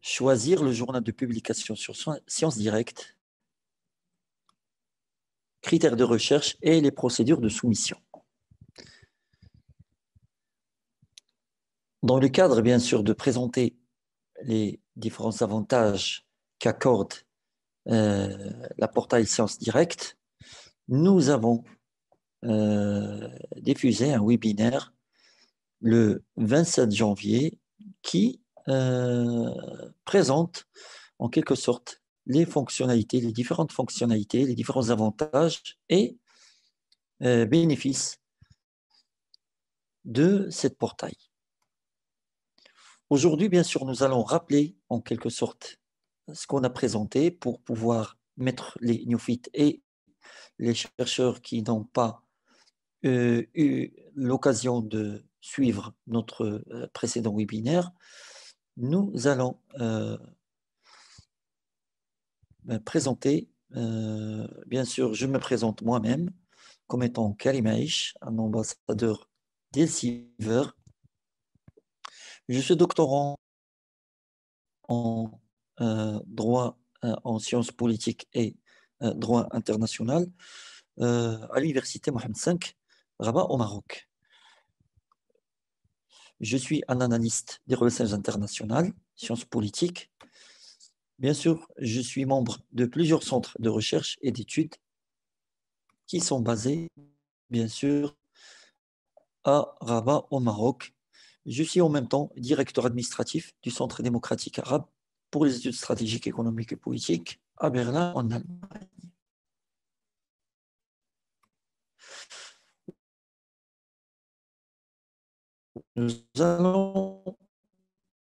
Choisir le journal de publication sur Sciences Direct, critères de recherche et les procédures de soumission. Dans le cadre, bien sûr, de présenter les différents avantages qu'accorde la portail Sciences Direct, nous avons diffusé un webinaire le 27 janvier qui présente en quelque sorte les fonctionnalités, les différentes fonctionnalités, les différents avantages et bénéfices de cette portail. Aujourd'hui, bien sûr, nous allons rappeler en quelque sorte ce qu'on a présenté pour pouvoir mettre les néophytes et les chercheurs qui n'ont pas eu l'occasion de suivre notre précédent webinaire. Nous allons présenter, bien sûr, je me présente moi-même comme étant Karim Aïch, un ambassadeur d'Elsevier. Je suis doctorant en droit, en sciences politiques et droit international à l'université Mohamed V, Rabat au Maroc. Je suis un analyste des relations internationales, sciences politiques. Bien sûr, je suis membre de plusieurs centres de recherche et d'études qui sont basés, bien sûr, à Rabat au Maroc. Je suis en même temps directeur administratif du Centre démocratique arabe pour les études stratégiques, économiques et politiques à Berlin, en Allemagne. Nous allons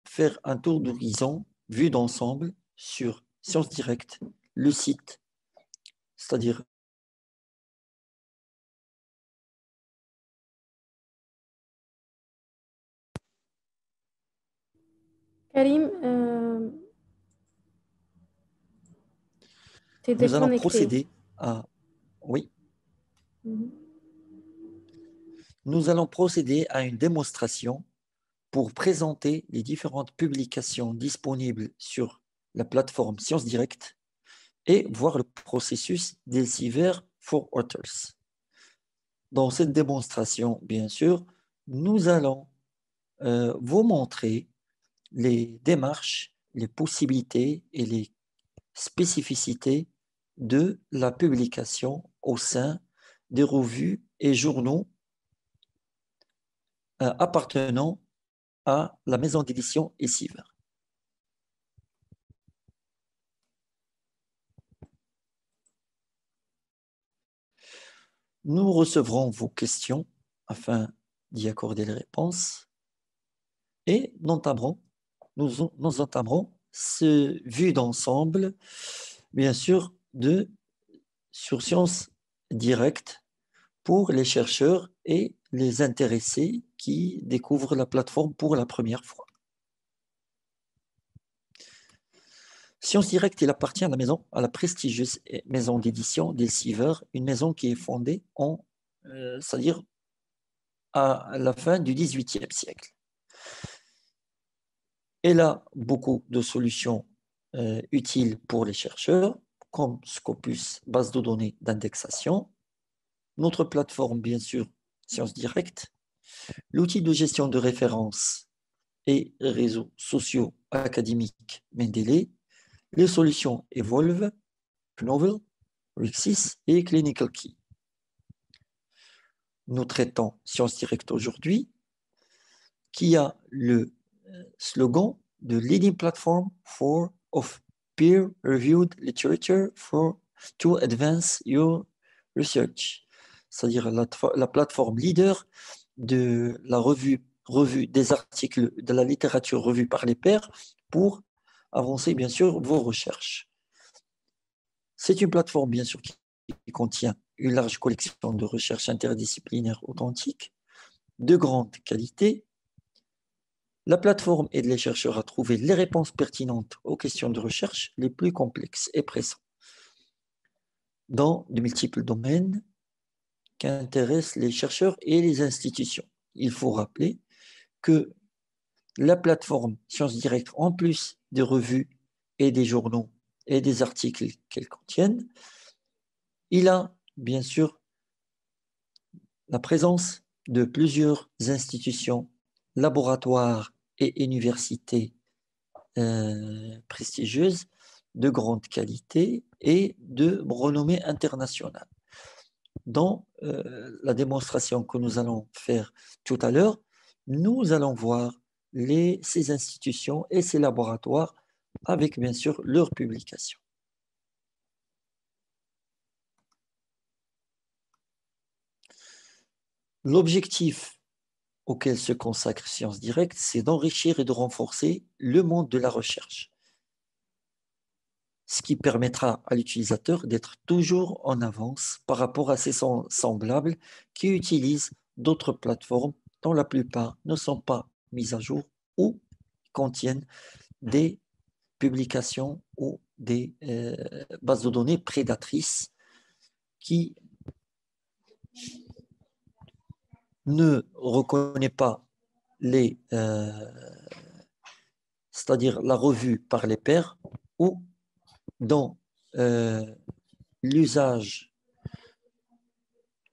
faire un tour d'horizon vu d'ensemble sur Sciences Direct, le site, c'est-à-dire Karim, t'es nous allons déconnecté. procéder à... Oui. Mhm. Nous allons procéder à une démonstration pour présenter les différentes publications disponibles sur la plateforme Sciences Direct et voir le processus d'Elsevier for Authors. Dans cette démonstration, bien sûr, nous allons vous montrer les démarches, les possibilités et les spécificités de la publication au sein des revues et journaux appartenant à la maison d'édition Elsevier. Nous recevrons vos questions afin d'y accorder les réponses et nous entamerons ce vue d'ensemble, bien sûr, sur Sciences Direct pour les chercheurs et les intéressés qui découvrent la plateforme pour la première fois. Sciences Direct, il appartient à la prestigieuse maison d'édition d'Elsevier, une maison qui est fondée c'est-à-dire à la fin du XVIIIe siècle. Elle a beaucoup de solutions utiles pour les chercheurs, comme Scopus, base de données d'indexation, notre plateforme, bien sûr, Sciences Direct, l'outil de gestion de référence et réseaux sociaux académiques Mendeley, les solutions Evolve, Knovel, Rixis et Clinical Key. Nous traitons Sciences Direct aujourd'hui, qui a le slogan de Leading Platform of Peer-Reviewed Literature to Advance Your Research, c'est-à-dire la plateforme leader de la revue des articles de la littérature revue par les pairs pour avancer, bien sûr, vos recherches. C'est une plateforme, bien sûr, qui contient une large collection de recherches interdisciplinaires authentiques, de grande qualité. La plateforme aide les chercheurs à trouver les réponses pertinentes aux questions de recherche les plus complexes et pressantes dans de multiples domaines qui intéressent les chercheurs et les institutions. Il faut rappeler que la plateforme Sciences Direct, en plus des revues et des journaux et des articles qu'elle contienne, il a bien sûr la présence de plusieurs institutions, laboratoires et universités prestigieuses de grande qualité et de renommée internationale. Dans la démonstration que nous allons faire tout à l'heure, nous allons voir ces institutions et ces laboratoires avec bien sûr leurs publications. L'objectif auquel se consacre Sciences Direct, c'est d'enrichir et de renforcer le monde de la recherche, ce qui permettra à l'utilisateur d'être toujours en avance par rapport à ses semblables qui utilisent d'autres plateformes dont la plupart ne sont pas mises à jour ou contiennent des publications ou des bases de données prédatrices qui ne reconnaissent pas c'est-à-dire la revue par les pairs ou dont l'usage,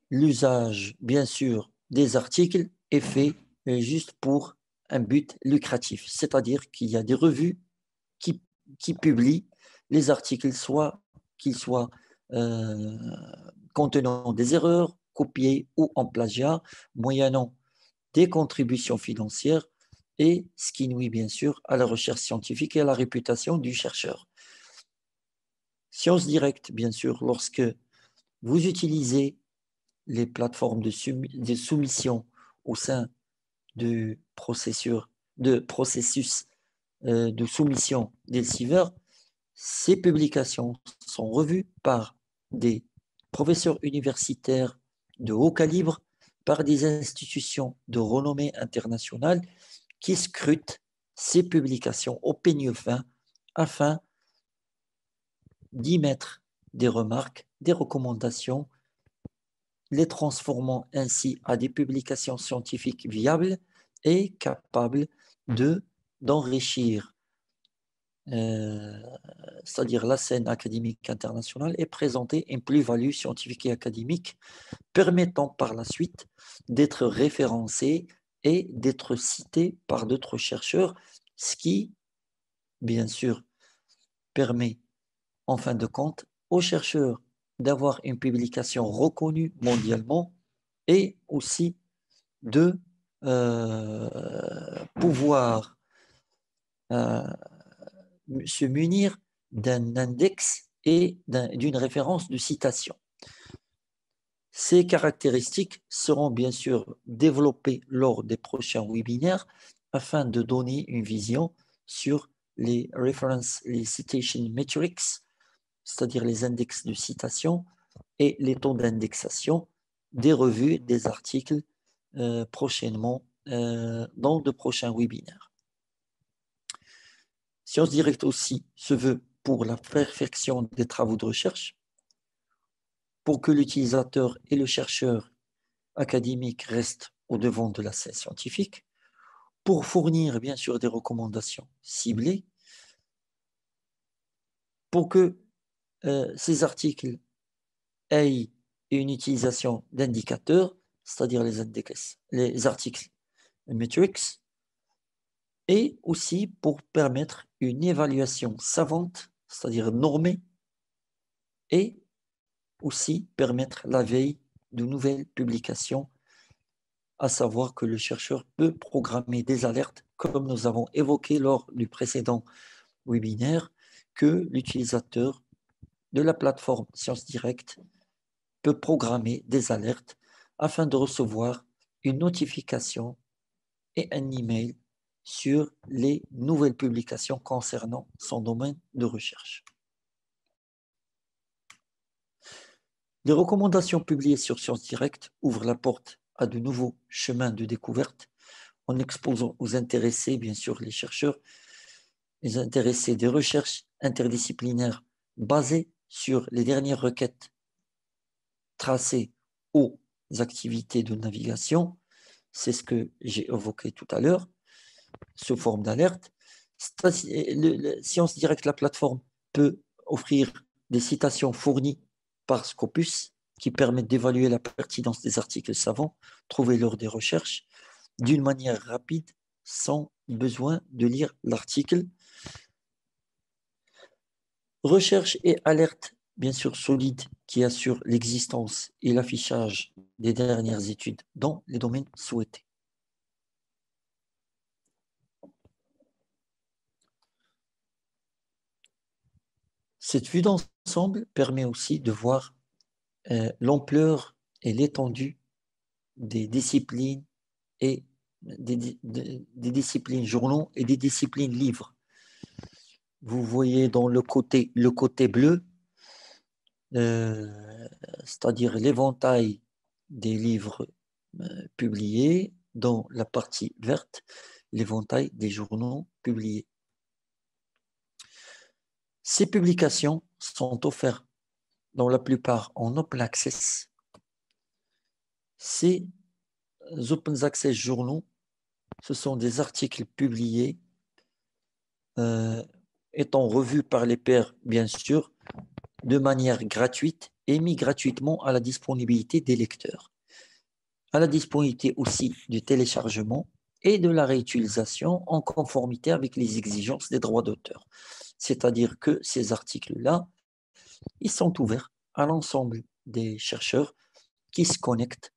bien sûr, des articles est fait juste pour un but lucratif. C'est-à-dire qu'il y a des revues qui publient les articles, soit qu'ils soient contenant des erreurs, copiés ou en plagiat, moyennant des contributions financières, et ce qui nuit bien sûr à la recherche scientifique et à la réputation du chercheur. Sciences Direct, bien sûr, lorsque vous utilisez les plateformes de soumission au sein du processus de soumission d'Elsevier, ces publications sont revues par des professeurs universitaires de haut calibre, par des institutions de renommée internationale qui scrutent ces publications au peigne fin afin d'y mettre des remarques, des recommandations, les transformant ainsi à des publications scientifiques viables et capables d'enrichir c'est-à-dire la scène académique internationale, et présenter une plus-value scientifique et académique permettant par la suite d'être référencé et d'être cité par d'autres chercheurs, ce qui, bien sûr, permet en fin de compte aux chercheurs d'avoir une publication reconnue mondialement et aussi de pouvoir se munir d'un index et d'une référence de citation. Ces caractéristiques seront bien sûr développées lors des prochains webinaires afin de donner une vision sur les citation metrics, c'est-à-dire les index de citation et les taux d'indexation des revues, des articles prochainement dans de prochains webinaires. Sciences Direct aussi se veut pour la perfection des travaux de recherche, pour que l'utilisateur et le chercheur académique restent au devant de la scène scientifique, pour fournir bien sûr des recommandations ciblées, pour que ces articles aient une utilisation d'indicateurs, c'est-à-dire les articles metrics, et aussi pour permettre une évaluation savante, c'est-à-dire normée, et aussi permettre la veille de nouvelles publications, à savoir que le chercheur peut programmer des alertes, comme nous avons évoqué lors du précédent webinaire, que l'utilisateur de la plateforme Sciences Direct peut programmer des alertes afin de recevoir une notification et un email sur les nouvelles publications concernant son domaine de recherche. Les recommandations publiées sur Sciences Direct ouvrent la porte à de nouveaux chemins de découverte en exposant aux intéressés, bien sûr les chercheurs, les intéressés des recherches interdisciplinaires basées sur les dernières requêtes tracées aux activités de navigation. C'est ce que j'ai évoqué tout à l'heure. sous forme d'alerte. Science Direct, la plateforme, peut offrir des citations fournies par Scopus qui permettent d'évaluer la pertinence des articles savants trouvés lors des recherches d'une manière rapide sans besoin de lire l'article. Recherche et alerte, bien sûr, solide qui assure l'existence et l'affichage des dernières études dans les domaines souhaités. Cette vue d'ensemble permet aussi de voir l'ampleur et l'étendue des disciplines et des disciplines journaux et des disciplines livres. Vous voyez dans le côté bleu, c'est-à-dire l'éventail des livres publiés, dans la partie verte, l'éventail des journaux publiés. Ces publications sont offertes dans la plupart en open access. Ces open access journaux, ce sont des articles publiés étant revus par les pairs, bien sûr, de manière gratuite et mis gratuitement à la disponibilité des lecteurs, à la disponibilité aussi du téléchargement et de la réutilisation en conformité avec les exigences des droits d'auteur. C'est-à-dire que ces articles-là, ils sont ouverts à l'ensemble des chercheurs qui se connectent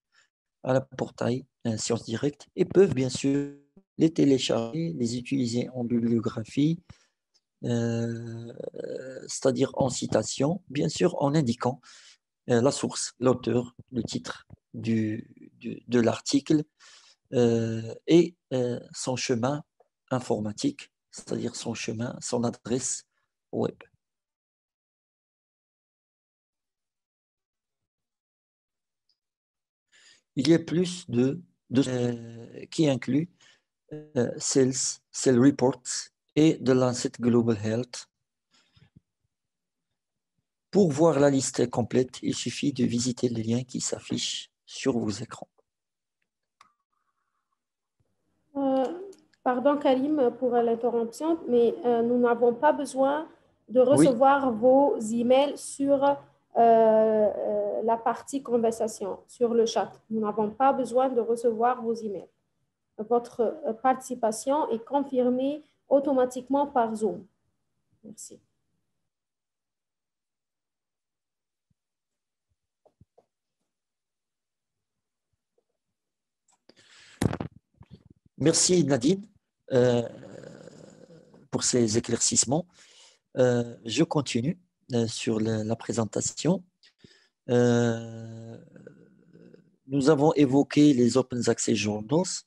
à la portail Science Direct et peuvent bien sûr les télécharger, les utiliser en bibliographie, c'est-à-dire en citation, bien sûr en indiquant la source, l'auteur, le titre de l'article et son chemin informatique, c'est-à-dire son chemin, son adresse web. Il y a plus qui inclut Cell Reports et The Lancet Global Health. Pour voir la liste complète, il suffit de visiter les liens qui s'affichent sur vos écrans. Pardon Karim pour l'interruption, mais nous n'avons pas besoin de recevoir vos emails sur la partie conversation, sur le chat. Nous n'avons pas besoin de recevoir vos emails. Votre participation est confirmée automatiquement par Zoom. Merci. Merci Nadine pour ces éclaircissements. Je continue sur la présentation. Nous avons évoqué les Open Access Journals.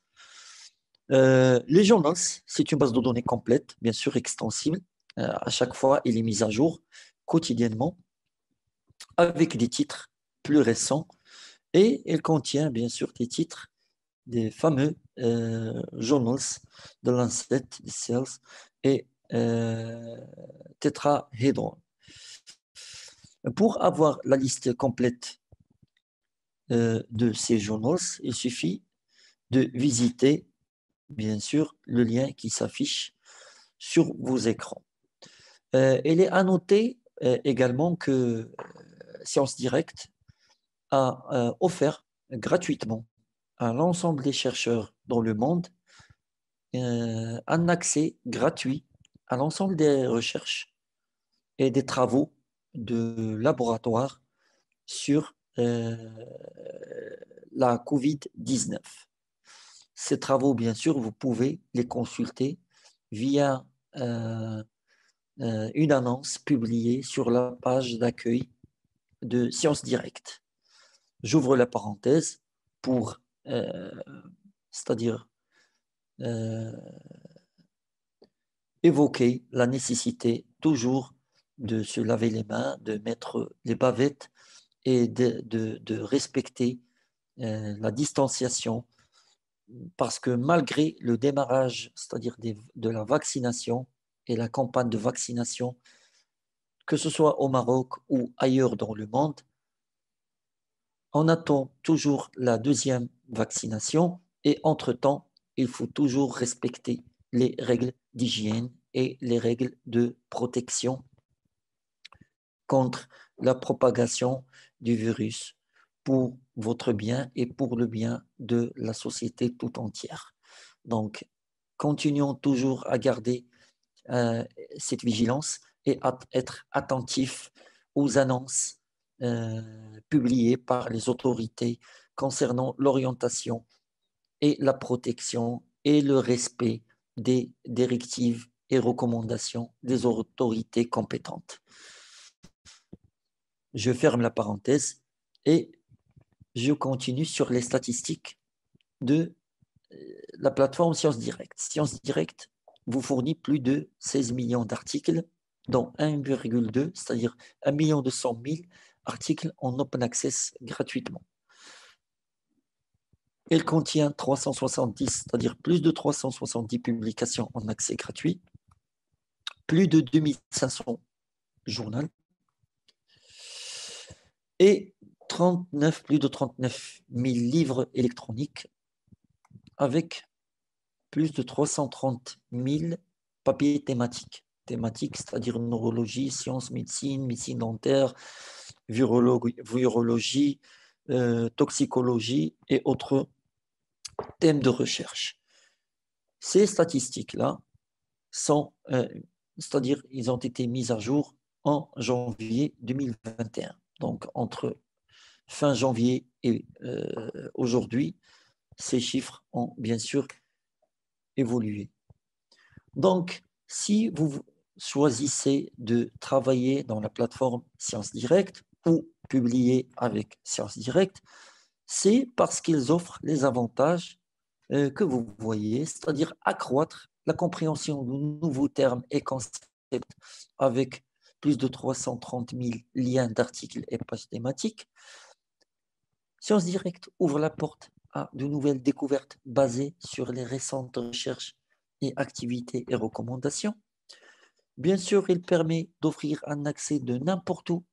Les journals, c'est une base de données complète, bien sûr extensible. À chaque fois, il est mis à jour quotidiennement avec des titres plus récents et elle contient bien sûr des titres des fameux journals de Lancet, de Cells et Tetrahedron. Pour avoir la liste complète de ces journaux, il suffit de visiter, bien sûr, le lien qui s'affiche sur vos écrans. Il est à noter également que Science Direct a offert gratuitement à l'ensemble des chercheurs dans le monde un accès gratuit à l'ensemble des recherches et des travaux de laboratoire sur la COVID-19. Ces travaux, bien sûr, vous pouvez les consulter via une annonce publiée sur la page d'accueil de Science Direct. J'ouvre la parenthèse pour, c'est-à-dire évoquer la nécessité toujours de se laver les mains, de mettre les bavettes et de respecter la distanciation, parce que malgré le démarrage, c'est-à-dire de la vaccination et la campagne de vaccination, que ce soit au Maroc ou ailleurs dans le monde, on attend toujours la deuxième vaccination et entre-temps, il faut toujours respecter les règles d'hygiène et les règles de protection contre la propagation du virus pour votre bien et pour le bien de la société tout entière. Donc, continuons toujours à garder cette vigilance et à être attentifs aux annonces publiées par les autorités concernant l'orientation et la protection et le respect des directives et recommandations des autorités compétentes. Je ferme la parenthèse et je continue sur les statistiques de la plateforme Science Direct. Science Direct vous fournit plus de 16 millions d'articles, dont 1,2, c'est-à-dire 1 200 000 articles en open access gratuitement. Elle contient 370, c'est-à-dire plus de 370 publications en accès gratuit, plus de 2500 journaux et plus de 39 000 livres électroniques avec plus de 330 000 papiers thématiques. Thématiques, c'est-à-dire neurologie, sciences, médecine dentaire, virologie, toxicologie et autres thèmes de recherche. Ces statistiques-là sont, c'est-à-dire, ils ont été mis à jour en janvier 2021. Donc, entre fin janvier et aujourd'hui, ces chiffres ont bien sûr évolué. Donc, si vous choisissez de travailler dans la plateforme Science Direct ou publier avec Science Direct, c'est parce qu'ils offrent les avantages que vous voyez, c'est-à-dire accroître la compréhension de nouveaux termes et concepts avec plus de 330 000 liens d'articles et pages thématiques. Science Direct ouvre la porte à de nouvelles découvertes basées sur les récentes recherches et activités et recommandations. Bien sûr, il permet d'offrir un accès de n'importe où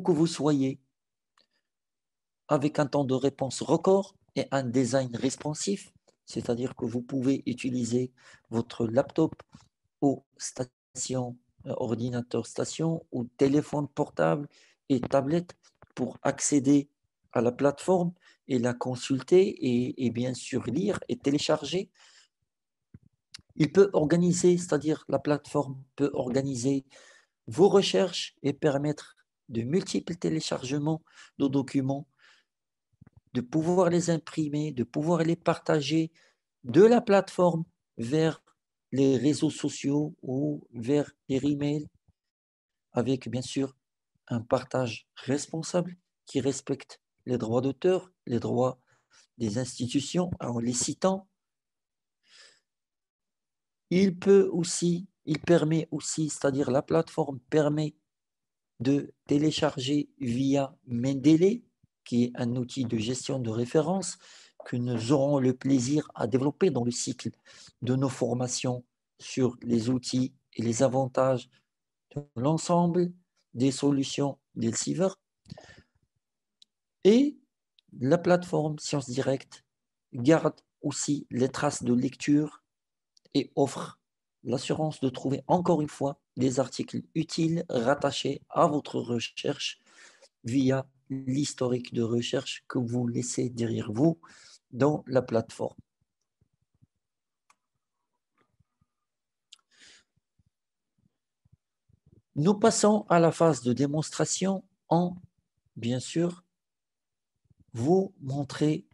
que vous soyez, avec un temps de réponse record et un design responsif, c'est-à-dire que vous pouvez utiliser votre laptop ou station, ordinateur station ou téléphone portable et tablette pour accéder à la plateforme et la consulter et bien sûr lire et télécharger. Il peut organiser, c'est-à-dire la plateforme peut organiser vos recherches et permettre de multiples téléchargements de documents, de pouvoir les imprimer, de pouvoir les partager de la plateforme vers les réseaux sociaux ou vers les emails, avec bien sûr un partage responsable qui respecte les droits d'auteur, les droits des institutions en les citant. Il permet aussi, c'est-à-dire la plateforme permet de télécharger via Mendeley, qui est un outil de gestion de référence que nous aurons le plaisir à développer dans le cycle de nos formations sur les outils et les avantages de l'ensemble des solutions d'Elsevier. Et la plateforme Science Direct garde aussi les traces de lecture et offre l'assurance de trouver encore une fois des articles utiles rattachés à votre recherche via l'historique de recherche que vous laissez derrière vous dans la plateforme. Nous passons à la phase de démonstration en, bien sûr, vous montrer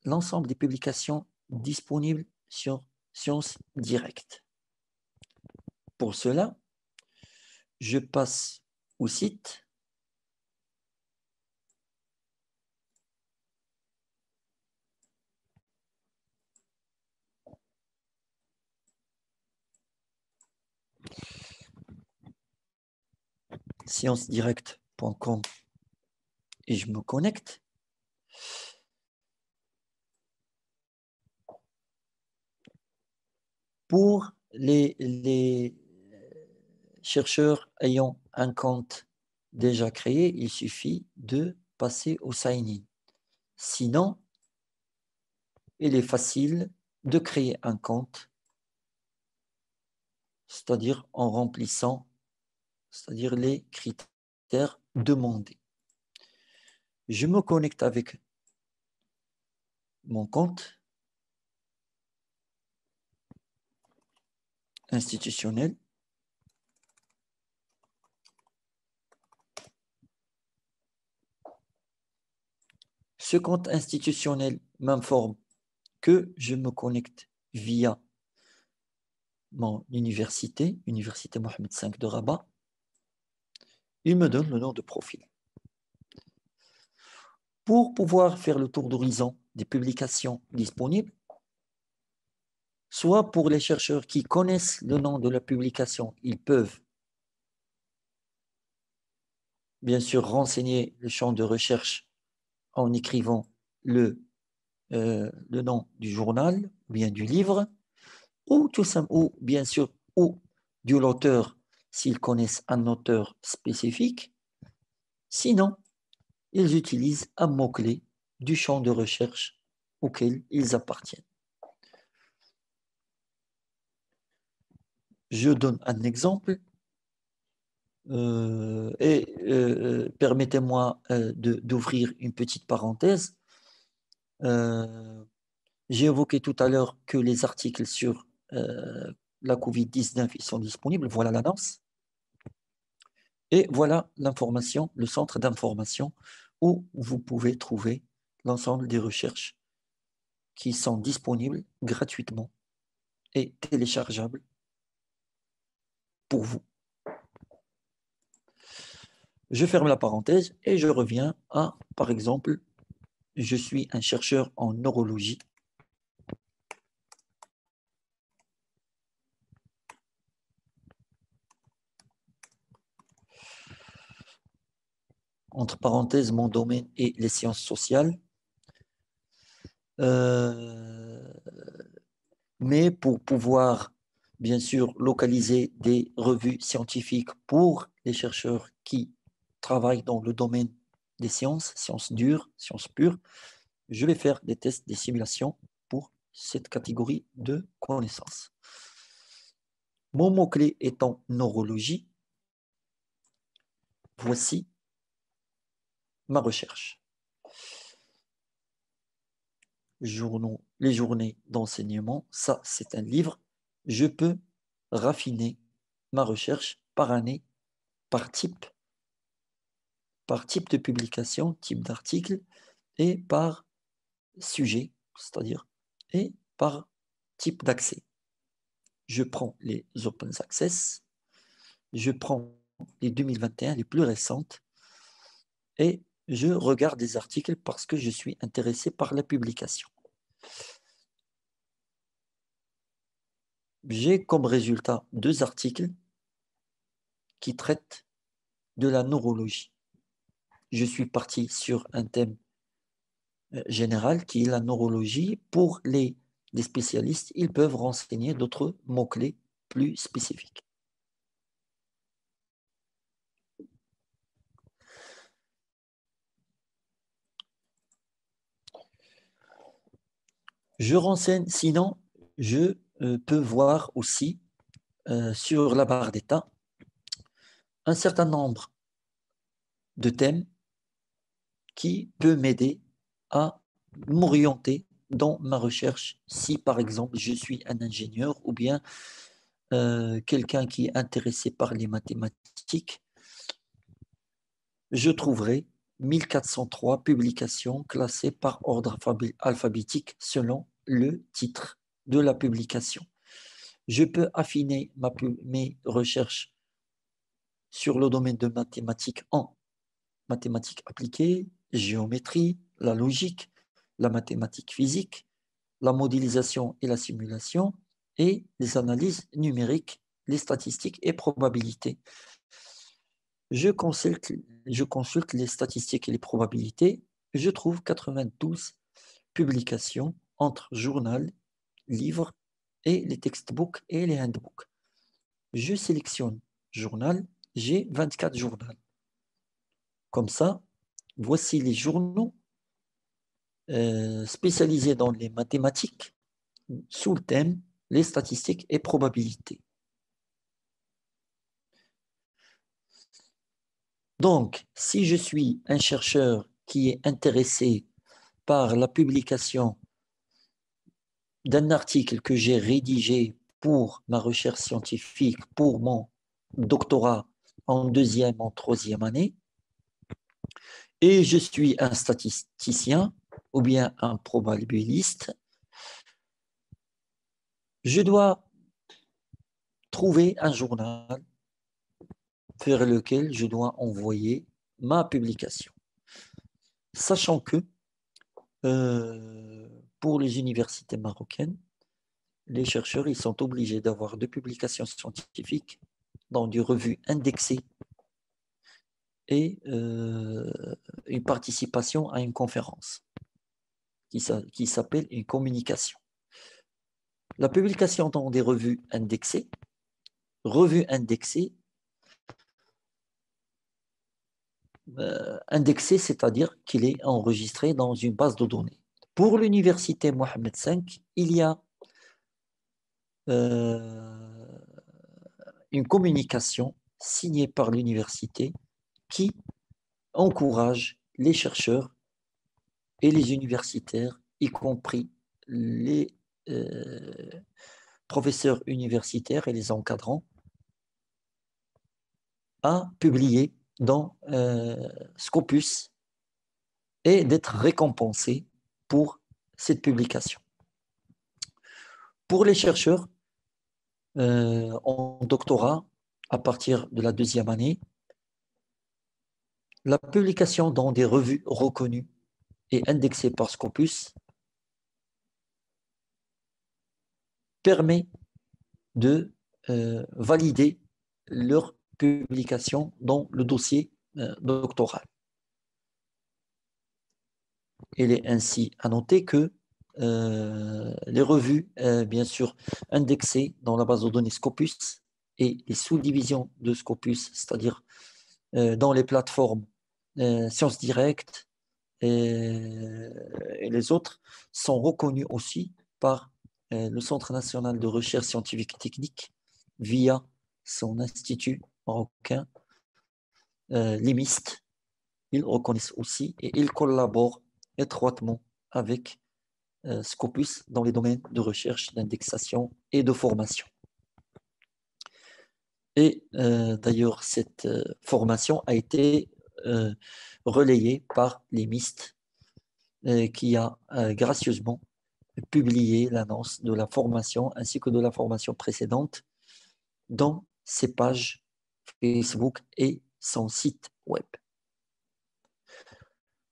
l'ensemble des publications disponibles sur Science Direct. Pour cela, je passe au site. sciencedirect.com et je me connecte. Pour les chercheurs ayant un compte déjà créé, il suffit de passer au sign-in. Sinon, il est facile de créer un compte, c'est-à-dire en remplissant, c'est-à-dire les critères demandés. Je me connecte avec mon compte institutionnel. Ce compte institutionnel m'informe que je me connecte via mon université, Université Mohamed V de Rabat. Il me donne le nom de profil. Pour pouvoir faire le tour d'horizon des publications disponibles, soit pour les chercheurs qui connaissent le nom de la publication, ils peuvent bien sûr renseigner le champ de recherche en écrivant le nom du journal, ou bien du livre, ou tout simplement, ou bien sûr, ou de l'auteur s'ils connaissent un auteur spécifique. Sinon, ils utilisent un mot-clé du champ de recherche auquel ils appartiennent. Je donne un exemple permettez-moi d'ouvrir une petite parenthèse. J'ai évoqué tout à l'heure que les articles sur la COVID-19 ils sont disponibles. Voilà l'annonce. Et voilà l'information, le centre d'information où vous pouvez trouver l'ensemble des recherches qui sont disponibles gratuitement et téléchargeables pour vous. Je ferme la parenthèse et je reviens à, par exemple, je suis un chercheur en neurologie. Entre parenthèses, mon domaine est les sciences sociales. Mais pour pouvoir, bien sûr, localiser des revues scientifiques pour les chercheurs qui travaillent dans le domaine des sciences, sciences dures, sciences pures, je vais faire des tests, des simulations pour cette catégorie de connaissances. Mon mot-clé étant neurologie, voici ma recherche. Les journées d'enseignement, ça c'est un livre. Je peux raffiner ma recherche par année, par type de publication, type d'article et par sujet, c'est-à-dire et par type d'accès. Je prends les open access, je prends les 2021, les plus récentes, et je regarde des articles parce que je suis intéressé par la publication. J'ai comme résultat 2 articles qui traitent de la neurologie. Je suis parti sur un thème général qui est la neurologie. Pour les spécialistes, ils peuvent renseigner d'autres mots-clés plus spécifiques. Je renseigne, sinon, je peux voir aussi sur la barre d'état un certain nombre de thèmes qui peut m'aider à m'orienter dans ma recherche si, par exemple, je suis un ingénieur ou bien quelqu'un qui est intéressé par les mathématiques. Je trouverai 1403 publications classées par ordre alphabétique selon le titre de la publication. Je peux affiner mes recherches sur le domaine de mathématiques en mathématiques appliquées, géométrie, la logique, la mathématique physique, la modélisation et la simulation, et les analyses numériques, les statistiques et probabilités. Je consulte les statistiques et les probabilités. Je trouve 92 publications entre journal, livres et les textbooks et les handbooks. Je sélectionne journal, j'ai 24 journaux. Comme ça, voici les journaux spécialisés dans les mathématiques, sous le thème les statistiques et probabilités. Donc, si je suis un chercheur qui est intéressé par la publication d'un article que j'ai rédigé pour ma recherche scientifique, pour mon doctorat en deuxième, en troisième année, et je suis un statisticien ou bien un probabiliste, je dois trouver un journal vers lequel je dois envoyer ma publication. Sachant que pour les universités marocaines, les chercheurs ils sont obligés d'avoir des publications scientifiques dans des revues indexées et une participation à une conférence qui s'appelle une communication. La publication dans des revues indexées, c'est-à-dire qu'il est enregistré dans une base de données. Pour l'université Mohammed V, il y a une communication signée par l'université qui encourage les chercheurs et les universitaires, y compris les professeurs universitaires et les encadrants, à publier dans Scopus et d'être récompensés pour cette publication. Pour les chercheurs en doctorat, à partir de la deuxième année, la publication dans des revues reconnues et indexées par Scopus permet de valider leur publication dans le dossier doctoral. Il est ainsi à noter que les revues, bien sûr, indexées dans la base de données Scopus et les sous-divisions de Scopus, c'est-à-dire dans les plateformes Sciences Directes et les autres, sont reconnues aussi par le Centre national de recherche scientifique et technique via son institut marocain, l'IMIST. Ils reconnaissent aussi et ils collaborent étroitement avec Scopus dans les domaines de recherche, d'indexation et de formation. Et d'ailleurs, cette formation a été relayée par l'IMIST qui a gracieusement publié l'annonce de la formation ainsi que de la formation précédente dans ses pages Facebook et son site web.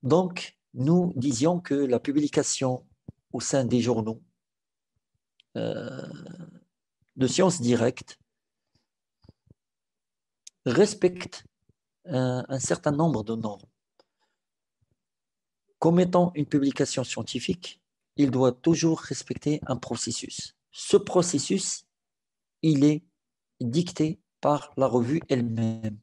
Donc, nous disions que la publication au sein des journaux de sciences directes respecte un certain nombre de normes. Comme étant une publication scientifique, il doit toujours respecter un processus. Ce processus, il est dicté par la revue elle-même.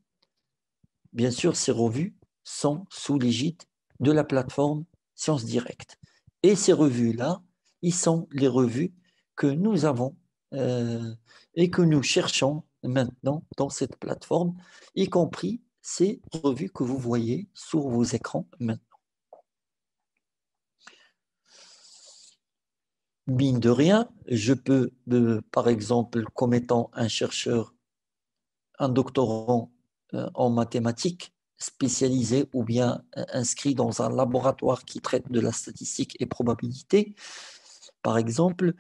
Bien sûr, ces revues sont sous l'égide de la plateforme Sciences Directes. Et ces revues-là, ils sont les revues que nous avons et que nous cherchons maintenant dans cette plateforme, y compris ces revues que vous voyez sur vos écrans maintenant. Mine de rien, je peux, par exemple, comme étant un chercheur, un doctorant en mathématiques spécialisé ou bien inscrit dans un laboratoire qui traite de la statistique et probabilité, par exemple,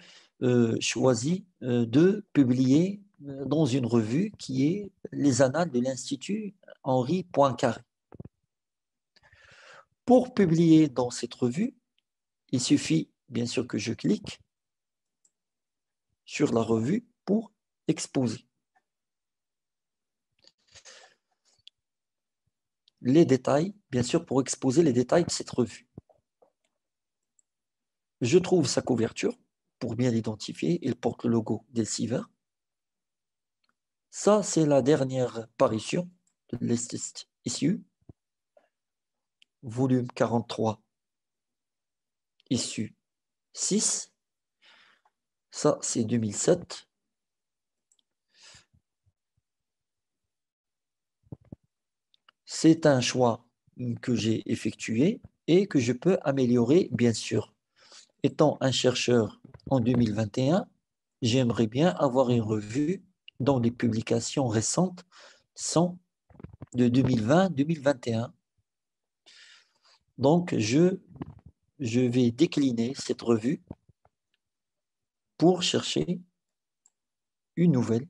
choisi de publier dans une revue qui est les Annales de l'Institut Henri Poincaré. Pour publier dans cette revue, il suffit bien sûr que je clique sur la revue pour exposer les détails, bien sûr pour exposer les détails de cette revue. Je trouve sa couverture pour bien l'identifier. Il porte le logo d'Elsevier. Ça, c'est la dernière parution de Latest Issue, volume 43, issue 6. Ça, c'est 2007. C'est un choix que j'ai effectué et que je peux améliorer, bien sûr. Étant un chercheur en 2021, j'aimerais bien avoir une revue dont les publications récentes sont de 2020-2021. Donc, je vais décliner cette revue pour chercher une nouvelle.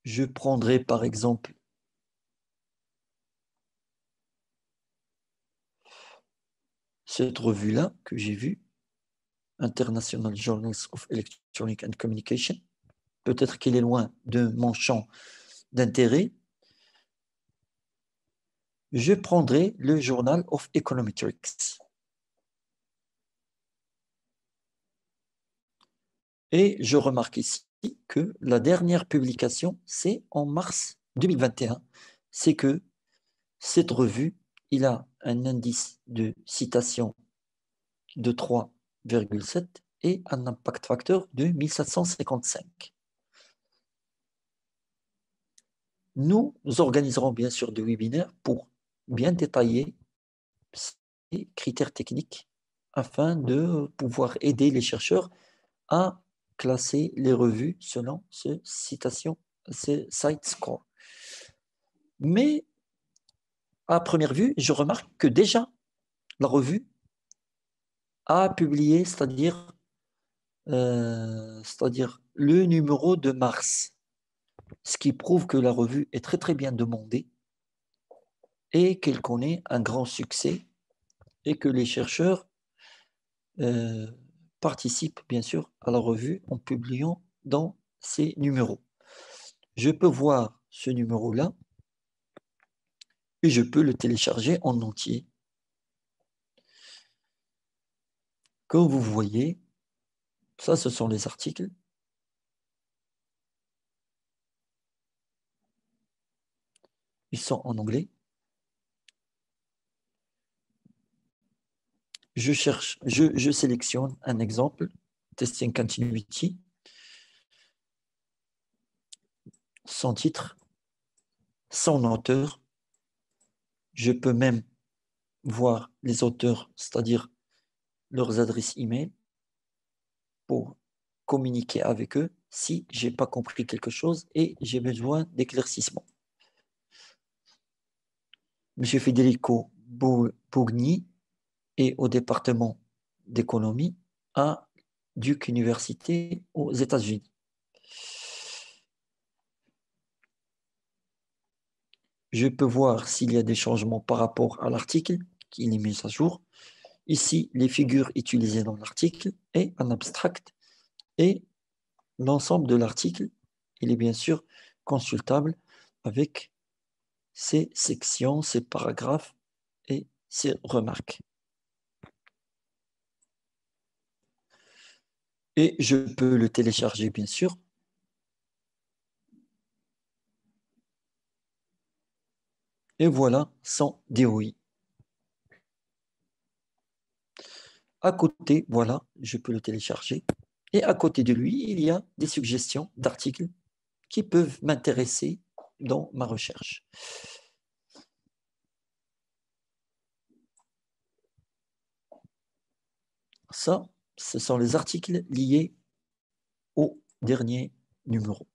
Je prendrai par exemple cette revue-là que j'ai vue, International Journals of Electronic and Communication. Peut-être qu'elle est loin de mon champ d'intérêt. Je prendrai le Journal of Econometrics. Et je remarque ici que la dernière publication, c'est en mars 2021. C'est que cette revue, il a un indice de citation de 3,7 et un impact factor de 1755. Nous organiserons bien sûr des webinaires pour bien détailler ces critères techniques afin de pouvoir aider les chercheurs à classer les revues selon ce site score. Mais à première vue, je remarque que déjà la revue a publié, c'est-à-dire le numéro de mars, ce qui prouve que la revue est très très bien demandée et qu'elle connaît un grand succès et que les chercheurs participent bien sûr à la revue en publiant dans ces numéros. Je peux voir ce numéro-là et je peux le télécharger en entier. Comme vous voyez, ça, ce sont les articles. Ils sont en anglais. Je sélectionne un exemple, Testing Continuity, son titre, son auteur. Je peux même voir les auteurs, c'est-à-dire leurs adresses email pour communiquer avec eux si je n'ai pas compris quelque chose et j'ai besoin d'éclaircissement. M. Federico Bogni est au département d'économie à Duke University aux États-Unis. Je peux voir s'il y a des changements par rapport à l'article qui est mis à jour. Ici, les figures utilisées dans l'article et un abstract et l'ensemble de l'article, il est bien sûr consultable avec ses sections, ses paragraphes et ses remarques. Et je peux le télécharger, bien sûr. Et voilà son DOI. À côté, voilà, je peux le télécharger. Et à côté de lui, il y a des suggestions d'articles qui peuvent m'intéresser dans ma recherche. Ça, ce sont les articles liés au dernier numéro.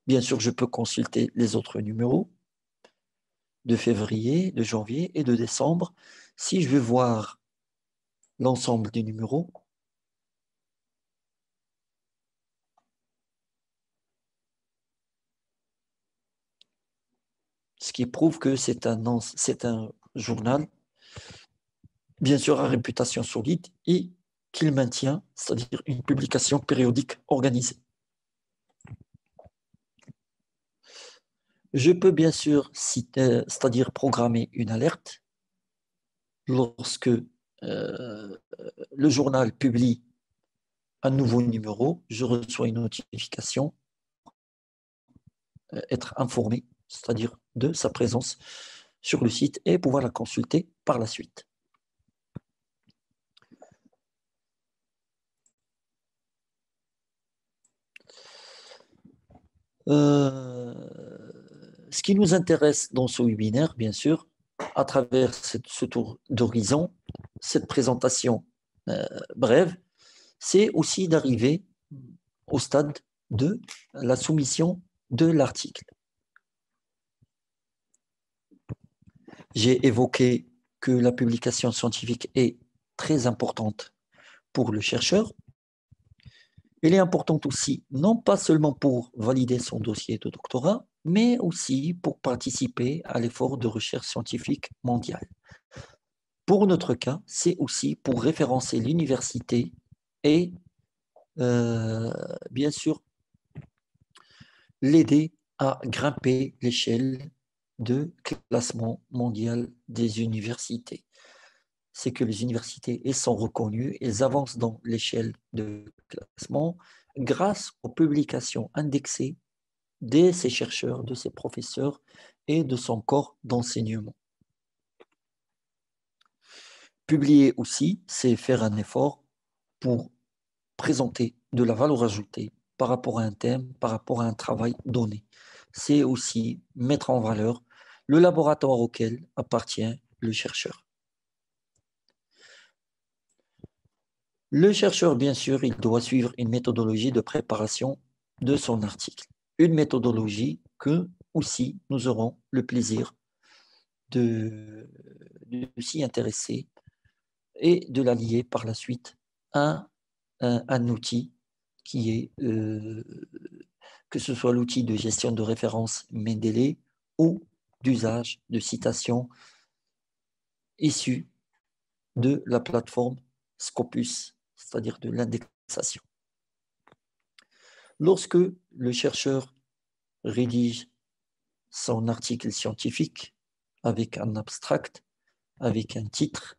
Bien sûr, je peux consulter les autres numéros de février, de janvier et de décembre. Si je veux voir l'ensemble des numéros, ce qui prouve que c'est un journal, bien sûr, à réputation solide et qu'il maintient, c'est-à-dire une publication périodique organisée. Je peux bien sûr c'est-à-dire programmer une alerte lorsque le journal publie un nouveau numéro, je reçois une notification, être informé, c'est-à-dire de sa présence sur le site et pouvoir la consulter par la suite. Ce qui nous intéresse dans ce webinaire, bien sûr, à travers ce tour d'horizon, cette présentation brève, c'est aussi d'arriver au stade de la soumission de l'article. J'ai évoqué que la publication scientifique est très importante pour le chercheur. Elle est importante aussi, non pas seulement pour valider son dossier de doctorat, mais aussi pour participer à l'effort de recherche scientifique mondiale. Pour notre cas, c'est aussi pour référencer l'université et, bien sûr, l'aider à grimper l'échelle de classement mondial des universités. C'est que les universités elles sont reconnues, elles avancent dans l'échelle de classement grâce aux publications indexées de ces chercheurs, de ces professeurs et de son corps d'enseignement. Publier aussi, c'est faire un effort pour présenter de la valeur ajoutée par rapport à un thème, par rapport à un travail donné. C'est aussi mettre en valeur le laboratoire auquel appartient le chercheur. Le chercheur, bien sûr, il doit suivre une méthodologie de préparation de son article. Une méthodologie que aussi nous aurons le plaisir de s'y intéresser et de la lier par la suite à un outil qui est, que ce soit l'outil de gestion de référence Mendeley ou d'usage de citations issues de la plateforme Scopus, c'est-à-dire de l'indexation. Lorsque le chercheur rédige son article scientifique avec un abstract, avec un titre,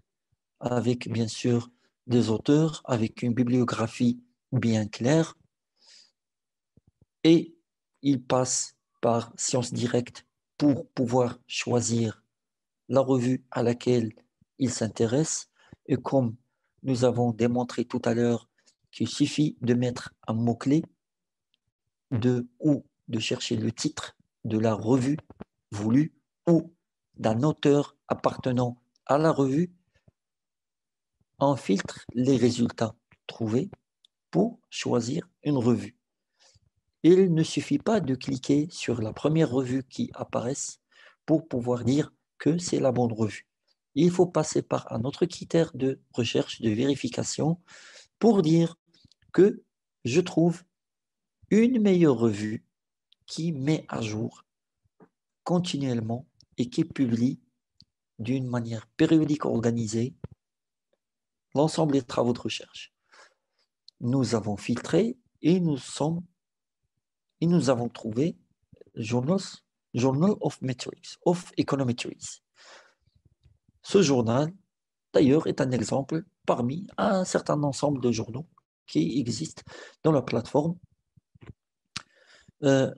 avec bien sûr des auteurs, avec une bibliographie bien claire, et il passe par Sciences Directes pour pouvoir choisir la revue à laquelle il s'intéresse. Et comme nous avons démontré tout à l'heure qu'il suffit de mettre un mot-clé ou de chercher le titre de la revue voulue ou d'un auteur appartenant à la revue, on filtre les résultats trouvés pour choisir une revue. Il ne suffit pas de cliquer sur la première revue qui apparaît pour pouvoir dire que c'est la bonne revue. Il faut passer par un autre critère de recherche, de vérification, pour dire que je trouve une meilleure revue qui met à jour continuellement et qui publie d'une manière périodique organisée l'ensemble des travaux de recherche. Nous avons filtré et nous avons trouvé Journal of Metrics, of Econometrics. Ce journal, d'ailleurs, est un exemple parmi un certain ensemble de journaux qui existent dans la plateforme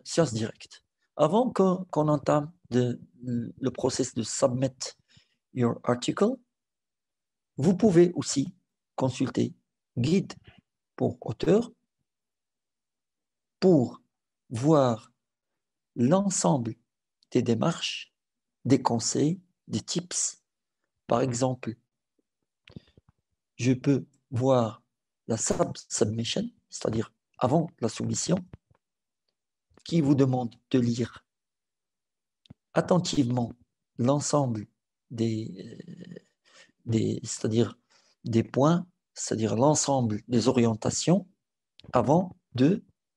Sciences Direct. Avant qu'on entame le process de submit your article, vous pouvez aussi consulter Guide pour auteur pour voir l'ensemble des démarches, des conseils, des tips. Par exemple, je peux voir la submission, c'est-à-dire avant la soumission, qui vous demande de lire attentivement l'ensemble c'est-à-dire des points, c'est-à-dire l'ensemble des orientations avant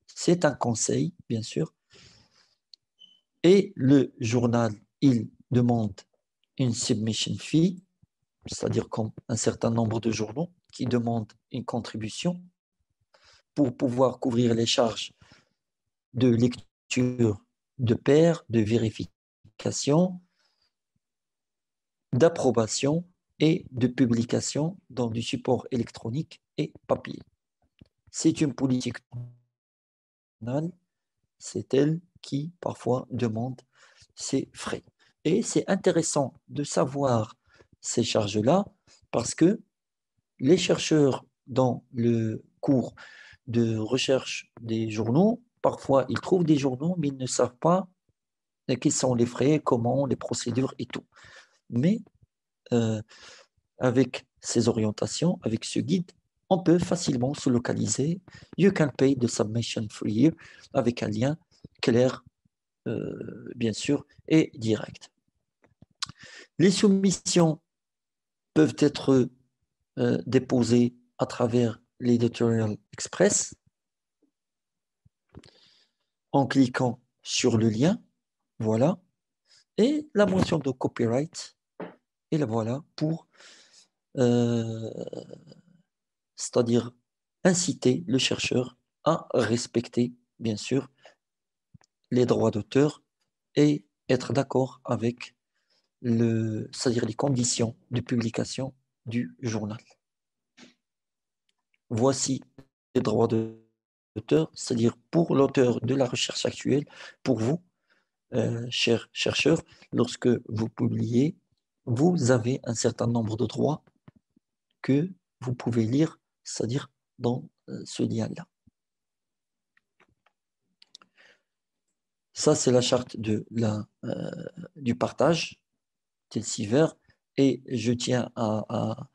c'est un conseil, bien sûr, et le journal, il demande une submission fee, c'est-à-dire comme un certain nombre de journaux qui demandent une contribution pour pouvoir couvrir les charges de lecture de pair, de vérification, d'approbation et de publication dans du support électronique et papier. C'est une politique nationale, c'est elle qui parfois demande ces frais. Et c'est intéressant de savoir ces charges-là parce que les chercheurs dans le cours de recherche des journaux, parfois ils trouvent des journaux, mais ils ne savent pas quels sont les frais, comment, les procédures et tout. Mais avec ces orientations, avec ce guide, on peut facilement se localiser. You can pay the submission free here avec un lien clair, bien sûr, et direct. Les soumissions peuvent être déposées à travers l'Editorial Express en cliquant sur le lien, voilà, et la mention de copyright, et la voilà pour, c'est-à-dire inciter le chercheur à respecter, bien sûr, les droits d'auteur et être d'accord avec c'est-à-dire les conditions de publication du journal. Voici les droits d'auteur, c'est-à-dire pour l'auteur de la recherche actuelle, pour vous, chers chercheurs, lorsque vous publiez, vous avez un certain nombre de droits que vous pouvez lire, c'est-à-dire dans ce lien-là. Ça, c'est la charte du partage, Telsiver, et je tiens à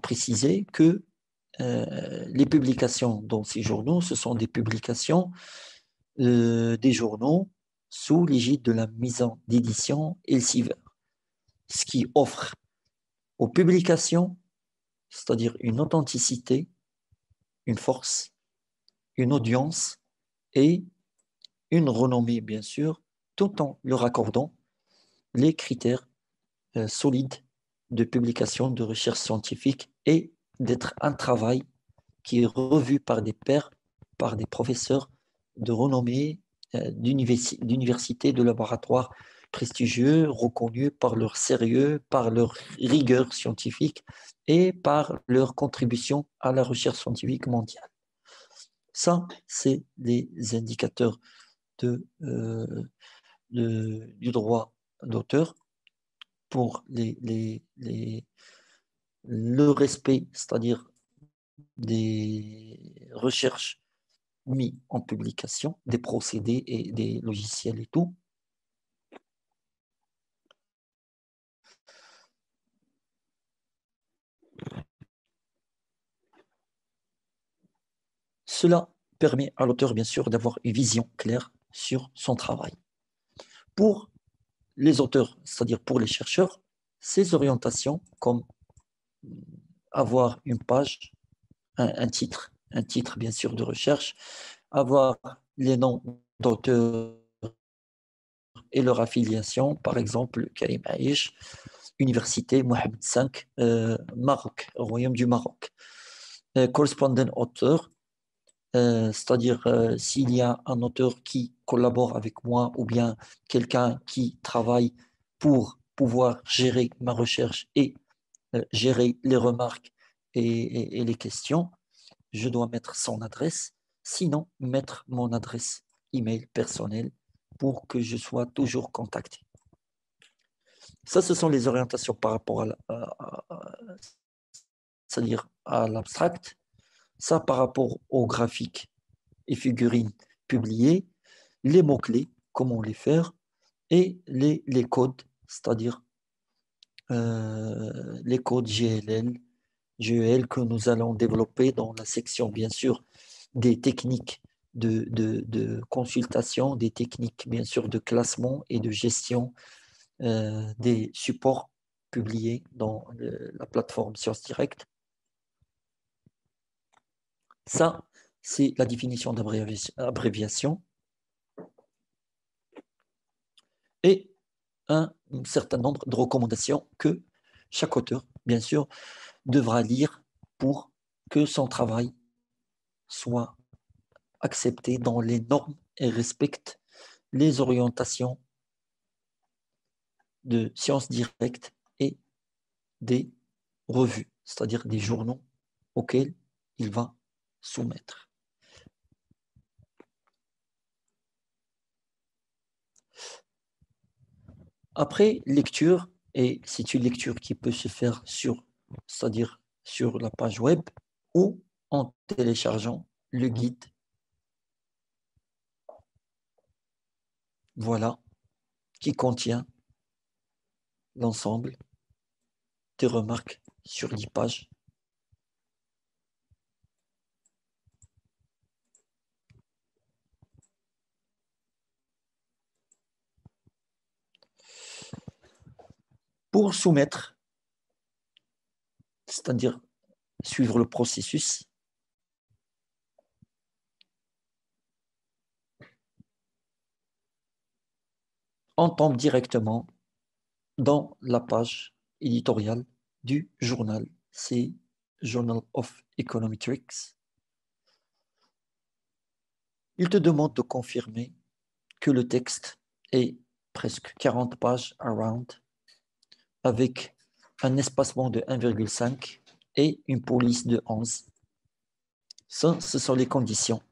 préciser que les publications dans ces journaux, ce sont des publications des journaux sous l'égide de la maison d'édition Elsevier, ce qui offre aux publications, c'est-à-dire une authenticité, une force, une audience et une renommée, bien sûr, tout en leur accordant les critères solides de publication de recherche scientifique et d'être un travail qui est revu par des pairs, par des professeurs de renommée d'universités, de laboratoires prestigieux, reconnus par leur sérieux, par leur rigueur scientifique et par leur contribution à la recherche scientifique mondiale. Ça, c'est les indicateurs du droit d'auteur pour le respect, c'est-à-dire des recherches mises en publication, des procédés et des logiciels et tout. Cela permet à l'auteur, bien sûr, d'avoir une vision claire sur son travail. Pour les auteurs, c'est-à-dire pour les chercheurs, ces orientations, comme avoir une page, un titre bien sûr de recherche, avoir les noms d'auteurs et leur affiliation, par exemple Karim Aïch, Université Mohamed V, Maroc, Royaume du Maroc. Correspondant auteur, c'est-à-dire s'il y a un auteur qui collabore avec moi ou bien quelqu'un qui travaille pour pouvoir gérer ma recherche et gérer les remarques et les questions, je dois mettre son adresse, sinon mettre mon adresse email personnelle pour que je sois toujours contacté. Ça, ce sont les orientations par rapport c'est-à-dire à l'abstract. Ça, par rapport aux graphiques et figurines publiées, les mots-clés, comment les faire, et les codes, c'est-à-dire les codes GLL, GEL que nous allons développer dans la section, bien sûr, des techniques de consultation, des techniques, bien sûr, de classement et de gestion des supports publiés dans la plateforme Sciences Direct. Ça, c'est la définition d'abréviation et un certain nombre de recommandations que chaque auteur, bien sûr, devra lire pour que son travail soit accepté dans les normes et respecte les orientations de Sciences Direct et des revues, c'est-à-dire des journaux auxquels il va soumettre. Après lecture et c'est une lecture qui peut se faire c'est-à-dire sur la page web ou en téléchargeant le guide. Voilà, qui contient l'ensemble des remarques sur 10 pages. Pour soumettre, c'est-à-dire suivre le processus, on tombe directement dans la page éditoriale du journal. C'est Journal of Econometrics. Il te demande de confirmer que le texte est presque 40 pages around, avec un espacement de 1,5 et une police de 11. Ça, ce sont les conditions.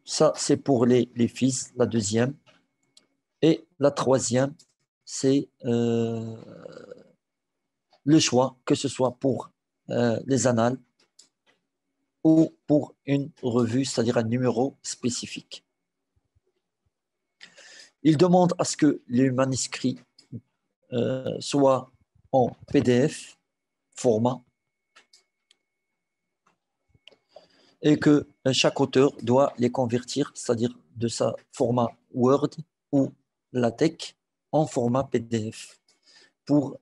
Ça, c'est pour les fils, la deuxième. Et la troisième, c'est le choix, que ce soit pour les annales ou pour une revue, c'est-à-dire un numéro spécifique. Il demande à ce que les manuscrits soient en PDF format et que chaque auteur doit les convertir, c'est-à-dire de sa format Word ou LaTeX en format PDF pour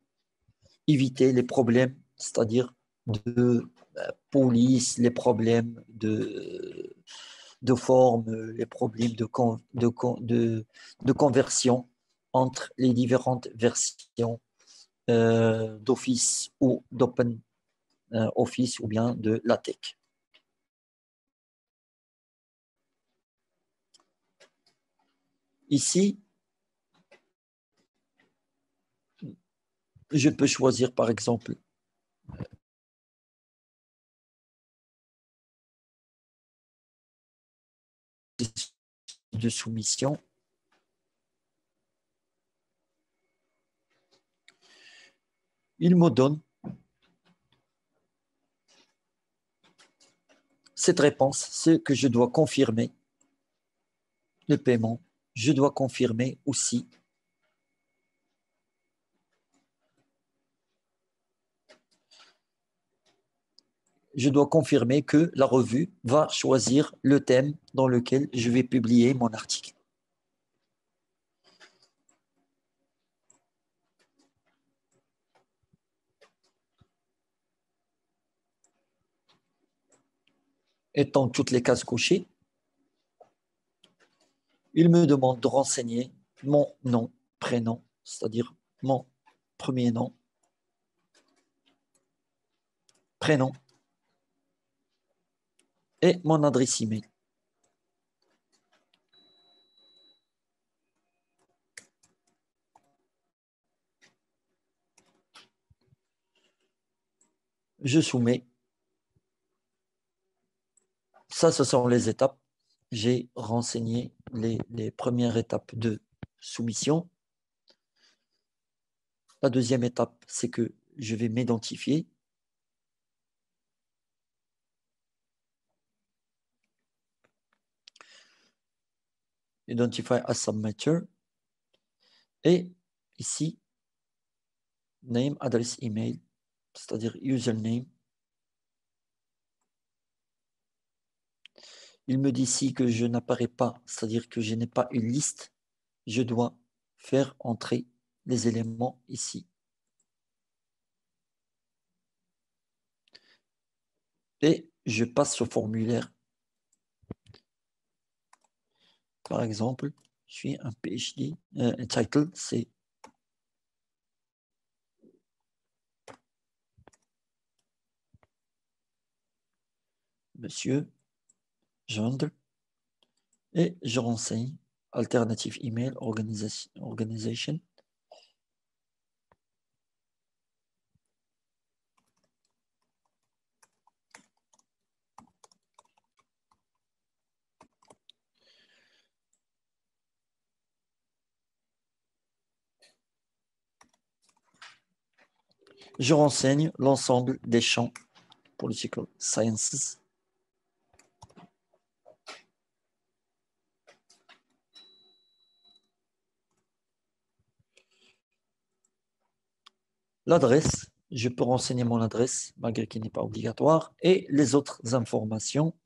éviter les problèmes, c'est-à-dire de police, les problèmes de forme, les problèmes de conversion entre les différentes versions d'Office ou d'Open Office ou bien de LaTeX. Ici, je peux choisir par exemple de soumission. Il me donne cette réponse, c'est que je dois confirmer le paiement. Je dois confirmer aussi que la revue va choisir le thème dans lequel je vais publier mon article. Étant toutes les cases cochées, il me demande de renseigner mon nom, prénom, c'est-à-dire mon premier nom, prénom et mon adresse email. Je soumets. Ça, ce sont les étapes. J'ai renseigné les premières étapes de soumission. La deuxième étape, c'est que je vais m'identifier. Identify as submitter. Et ici, name, adresse email, c'est-à-dire username. Il me dit ici que je n'apparais pas, c'est-à-dire que je n'ai pas une liste. Je dois faire entrer les éléments ici. Et je passe au formulaire. Par exemple, je suis un PhD, un title, c'est Monsieur Gendre, et je renseigne Alternative Email Organization. je renseigne l'ensemble des champs political sciences. L'adresse, je peux renseigner mon adresse, malgré qu'il n'est pas obligatoire, et les autres informations.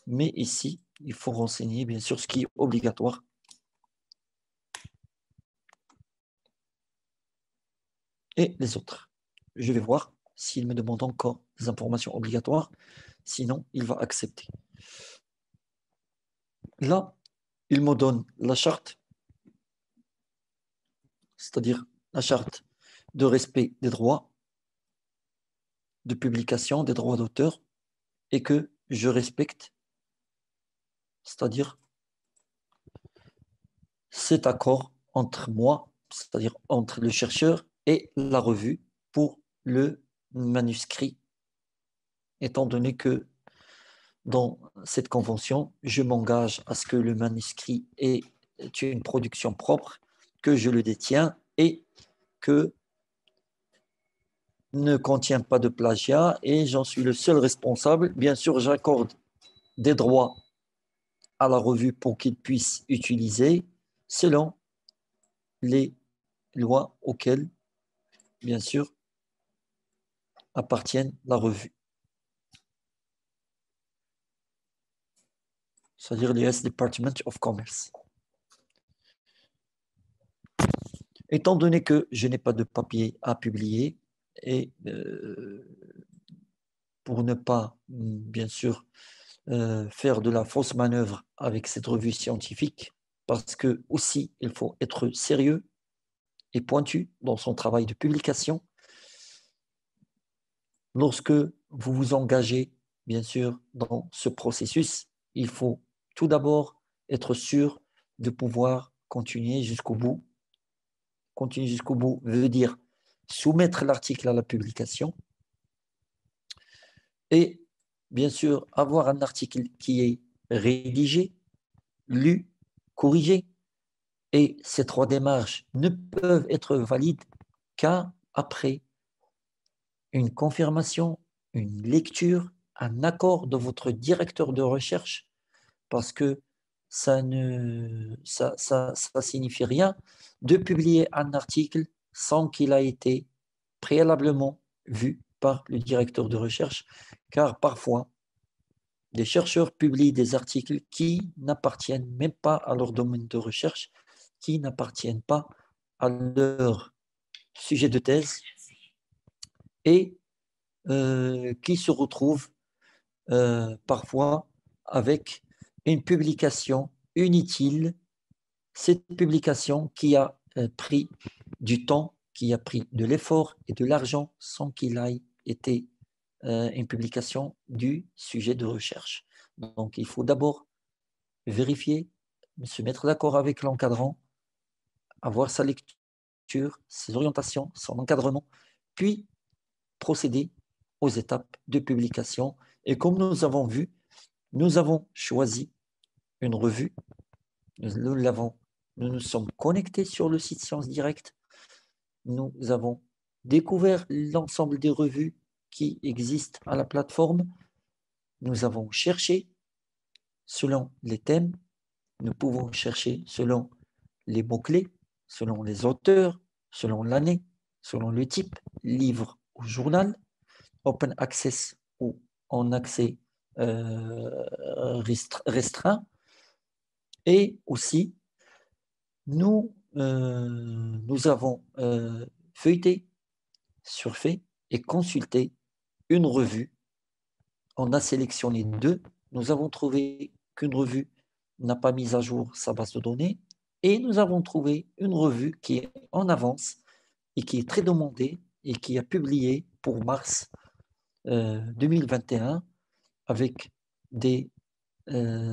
Mais ici, il faut renseigner, bien sûr, ce qui est obligatoire. Et les autres. Je vais voir s'il me demande encore des informations obligatoires. Sinon, il va accepter. Là, il me donne la charte, c'est-à-dire la charte de respect des droits de publication, des droits d'auteur, et que je respecte, c'est-à-dire cet accord entre moi, c'est-à-dire entre le chercheur et la revue pour le manuscrit, étant donné que dans cette convention, je m'engage à ce que le manuscrit est une production propre, que je le détiens et que ne contient pas de plagiat et j'en suis le seul responsable. Bien sûr, j'accorde des droits à la revue pour qu'il puisse utiliser selon les lois auxquelles, bien sûr, appartiennent la revue. C'est-à-dire l'US Department of Commerce. Étant donné que je n'ai pas de papier à publier et pour ne pas, bien sûr, faire de la fausse manœuvre avec cette revue scientifique, parce que aussi, il faut être sérieux et pointu dans son travail de publication. Lorsque vous vous engagez, bien sûr, dans ce processus, il faut tout d'abord être sûr de pouvoir continuer jusqu'au bout. Continuer jusqu'au bout veut dire soumettre l'article à la publication et, bien sûr, avoir un article qui est rédigé, lu, corrigé. Et ces trois démarches ne peuvent être valides qu'après une confirmation, une lecture, un accord de votre directeur de recherche, parce que ça ne signifie rien de publier un article sans qu'il a été préalablement vu par le directeur de recherche, car parfois, des chercheurs publient des articles qui n'appartiennent même pas à leur domaine de recherche, qui n'appartiennent pas à leur sujet de thèse et qui se retrouvent parfois avec une publication inutile, cette publication qui a pris du temps, qui a pris de l'effort et de l'argent sans qu'il ait été une publication du sujet de recherche. Donc, il faut d'abord vérifier, se mettre d'accord avec l'encadrant, avoir sa lecture, ses orientations, son encadrement, puis procéder aux étapes de publication. Et comme nous avons vu, nous avons choisi une revue, nous nous sommes connectés sur le site Sciences Direct, nous avons découvert l'ensemble des revues qui existent à la plateforme, nous avons cherché selon les thèmes, nous pouvons chercher selon les mots-clés, selon les auteurs, selon l'année, selon le type, livre ou journal, open access ou en accès restreint. Et aussi, nous avons feuilleté, surfé et consulté une revue. On a sélectionné deux. Nous avons trouvé qu'une revue n'a pas mis à jour sa base de données et nous avons trouvé une revue qui est en avance et qui est très demandée et qui a publié pour mars 2021 avec des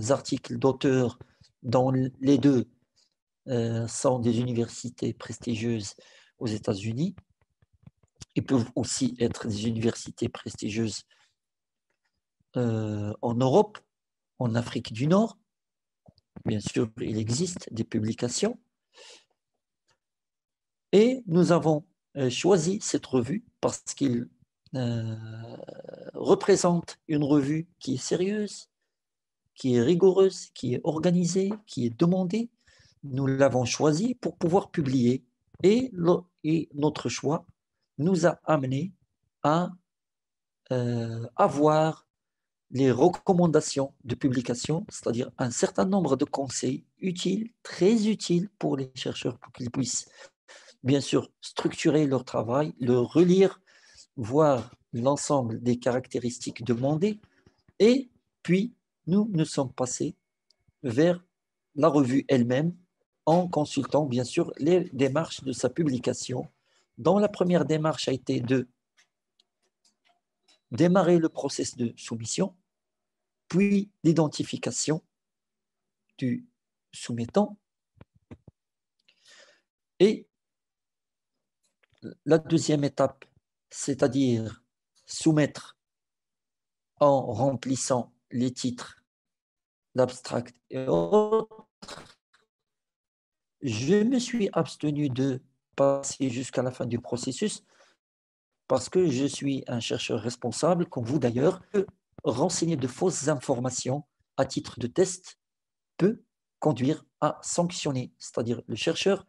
articles d'auteurs dont les deux sont des universités prestigieuses aux États-Unis. Ils peuvent aussi être des universités prestigieuses en Europe, en Afrique du Nord. Bien sûr, il existe des publications. Et nous avons choisi cette revue parce qu'il représente une revue qui est sérieuse, qui est rigoureuse, qui est organisée, qui est demandée. Nous l'avons choisi pour pouvoir publier et notre choix nous a amené à avoir les recommandations de publication, c'est-à-dire un certain nombre de conseils utiles, très utiles pour les chercheurs pour qu'ils puissent bien sûr structurer leur travail, le relire, voir l'ensemble des caractéristiques demandées et puis nous nous sommes passés vers la revue elle-même en consultant bien sûr les démarches de sa publication, dont la première démarche a été de démarrer le processus de soumission, puis l'identification du soumettant et la deuxième étape, c'est-à-dire soumettre en remplissant les titres, l'abstract et autres. Je me suis abstenu de passer jusqu'à la fin du processus parce que je suis un chercheur responsable, comme vous d'ailleurs. Renseigner de fausses informations à titre de test peut conduire à sanctionner, c'est-à-dire le chercheur,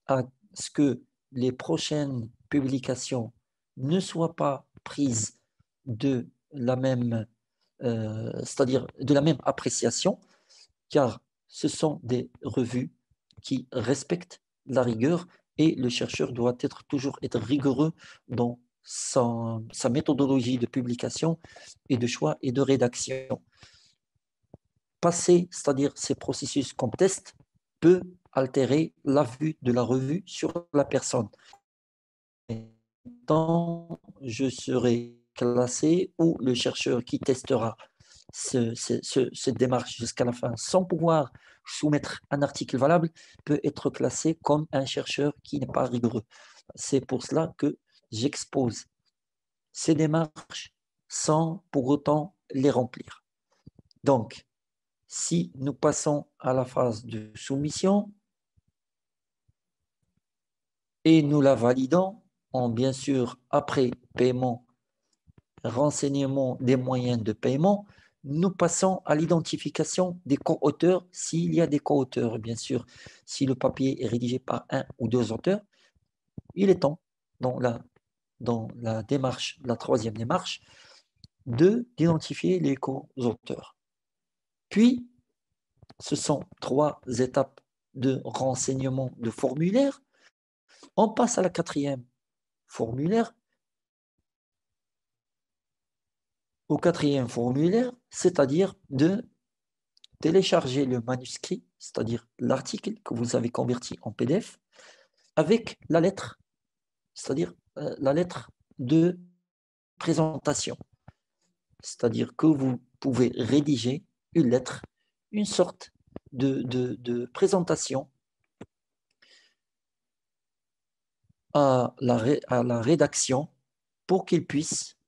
à ce que les prochaines publications ne soient pas prises de la même, c'est-à-dire de la même appréciation, car ce sont des revues qui respectent la rigueur et le chercheur doit toujours être rigoureux dans sa méthodologie de publication et de choix et de rédaction. Passer, c'est-à-dire ces processus comme test, peut altérer la vue de la revue sur la personne. Quand je serai classé ou le chercheur qui testera cette démarche jusqu'à la fin sans pouvoir soumettre un article valable peut être classé comme un chercheur qui n'est pas rigoureux. C'est pour cela que j'expose ces démarches sans pour autant les remplir. Donc, si nous passons à la phase de soumission et nous la validons, en bien sûr après paiement, renseignement des moyens de paiement, nous passons à l'identification des co-auteurs s'il y a des co-auteurs, bien sûr. Si le papier est rédigé par un ou deux auteurs, il est temps, dans la démarche, la troisième démarche, d'identifier les co-auteurs. Puis, ce sont trois étapes de renseignement de formulaire. On passe à la quatrième formulaire. Au quatrième formulaire, c'est-à-dire de télécharger le manuscrit, c'est-à-dire l'article que vous avez converti en PDF, avec la lettre, c'est-à-dire la lettre de présentation. C'est-à-dire que vous pouvez rédiger une lettre, une sorte de présentation à la rédaction pour qu'ils puissent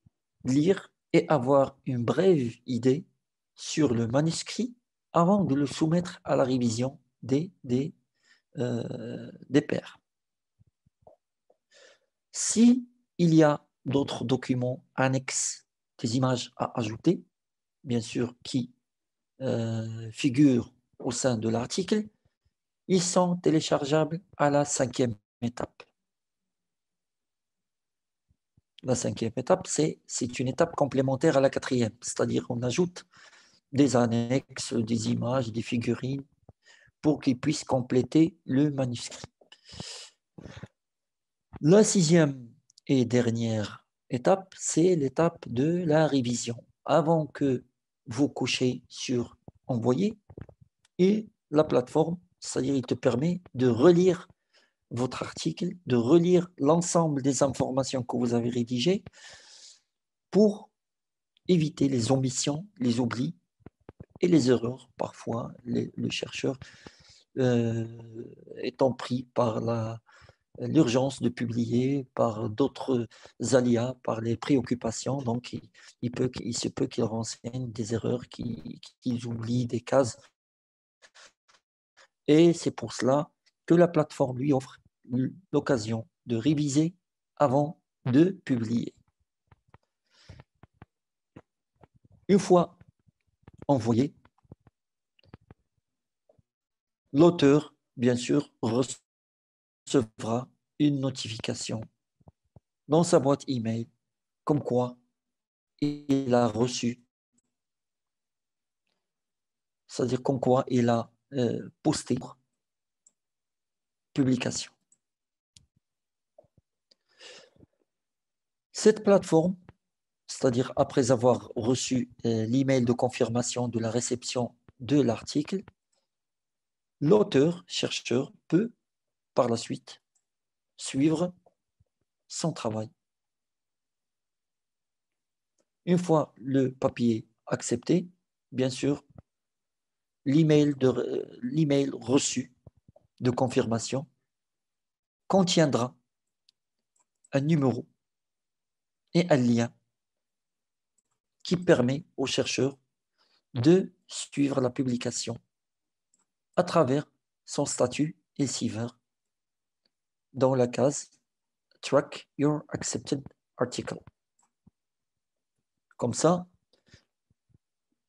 lire et avoir une brève idée sur le manuscrit avant de le soumettre à la révision des pairs. Si il y a d'autres documents annexes, des images à ajouter, bien sûr, qui figurent au sein de l'article, ils sont téléchargeables à la cinquième étape. La cinquième étape, c'est une étape complémentaire à la quatrième, c'est-à-dire qu'on ajoute des annexes, des images, des figurines pour qu'ils puissent compléter le manuscrit. La sixième et dernière étape, c'est l'étape de la révision. Avant que vous couchiez sur envoyer, et la plateforme, c'est-à-dire il te permet de relire votre article, de relire l'ensemble des informations que vous avez rédigées pour éviter les omissions, les oublis et les erreurs. Parfois, le chercheur étant pris par l'urgence de publier, par d'autres aléas, par les préoccupations. Donc, il se peut qu'il renseigne des erreurs, qu'ils oublient des cases. Et c'est pour cela que la plateforme lui offre l'occasion de réviser avant de publier. Une fois envoyé, l'auteur, bien sûr, recevra une notification dans sa boîte email comme quoi il a reçu, c'est-à-dire comme quoi il a posté publication. Cette plateforme, c'est-à-dire après avoir reçu l'email de confirmation de la réception de l'article, l'auteur, chercheur, peut par la suite suivre son travail. Une fois le papier accepté, bien sûr, l'email reçu de confirmation contiendra un numéro et un lien qui permet au chercheur de suivre la publication à travers son statut Elsevier dans la case Track your accepted article. Comme ça,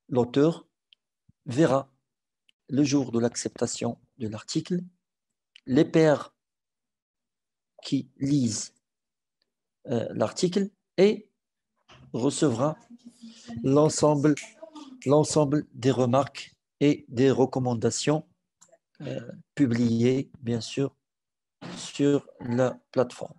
l'auteur verra le jour de l'acceptation de l'article les pairs qui lisent l'article et recevra l'ensemble des remarques et des recommandations publiées, bien sûr, sur la plateforme.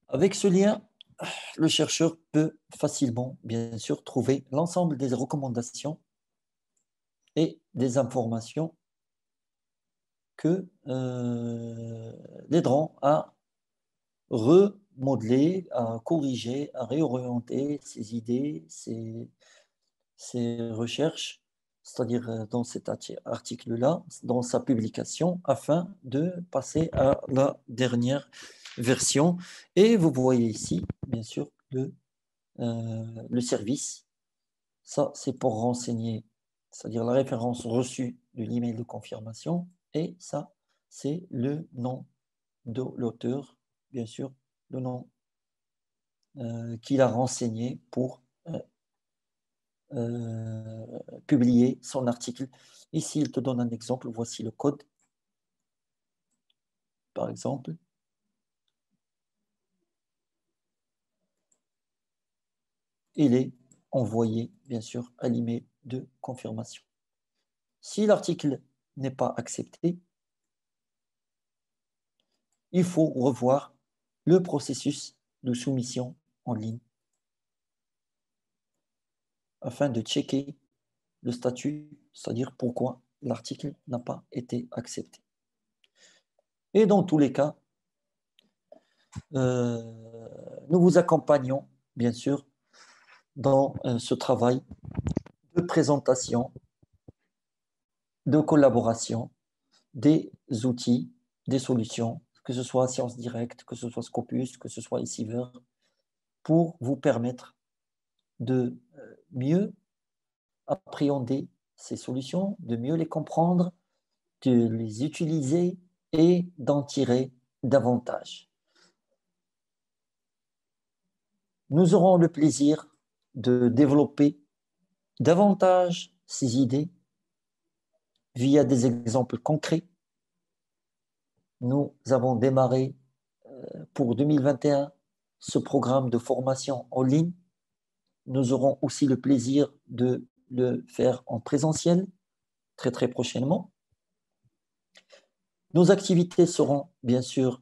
Avec ce lien, le chercheur peut facilement, bien sûr, trouver l'ensemble des recommandations et des informations que l'aideront à remodeler, à corriger, à réorienter ses idées, ses recherches, c'est-à-dire dans cet article-là, dans sa publication, afin de passer à la dernière version. Et vous voyez ici, bien sûr, le service. Ça, c'est pour renseigner, c'est-à-dire la référence reçue de l'email de confirmation. Et ça, c'est le nom de l'auteur, bien sûr, le nom qu'il a renseigné pour publier son article. Ici, il te donne un exemple. Voici le code. Par exemple, il est envoyé, bien sûr, à l'email de confirmation. Si l'article n'est pas accepté, il faut revoir le processus de soumission en ligne afin de checker le statut, c'est-à-dire pourquoi l'article n'a pas été accepté. Et dans tous les cas, nous vous accompagnons, bien sûr, dans ce travail de présentation, de collaboration des outils, des solutions, que ce soit Science Directe, que ce soit Scopus, que ce soit Elsevier, pour vous permettre de mieux appréhender ces solutions, de mieux les comprendre, de les utiliser et d'en tirer davantage. Nous aurons le plaisir de développer davantage ces idées via des exemples concrets. Nous avons démarré pour 2021 ce programme de formation en ligne. Nous aurons aussi le plaisir de le faire en présentiel très très prochainement. Nos activités seront bien sûr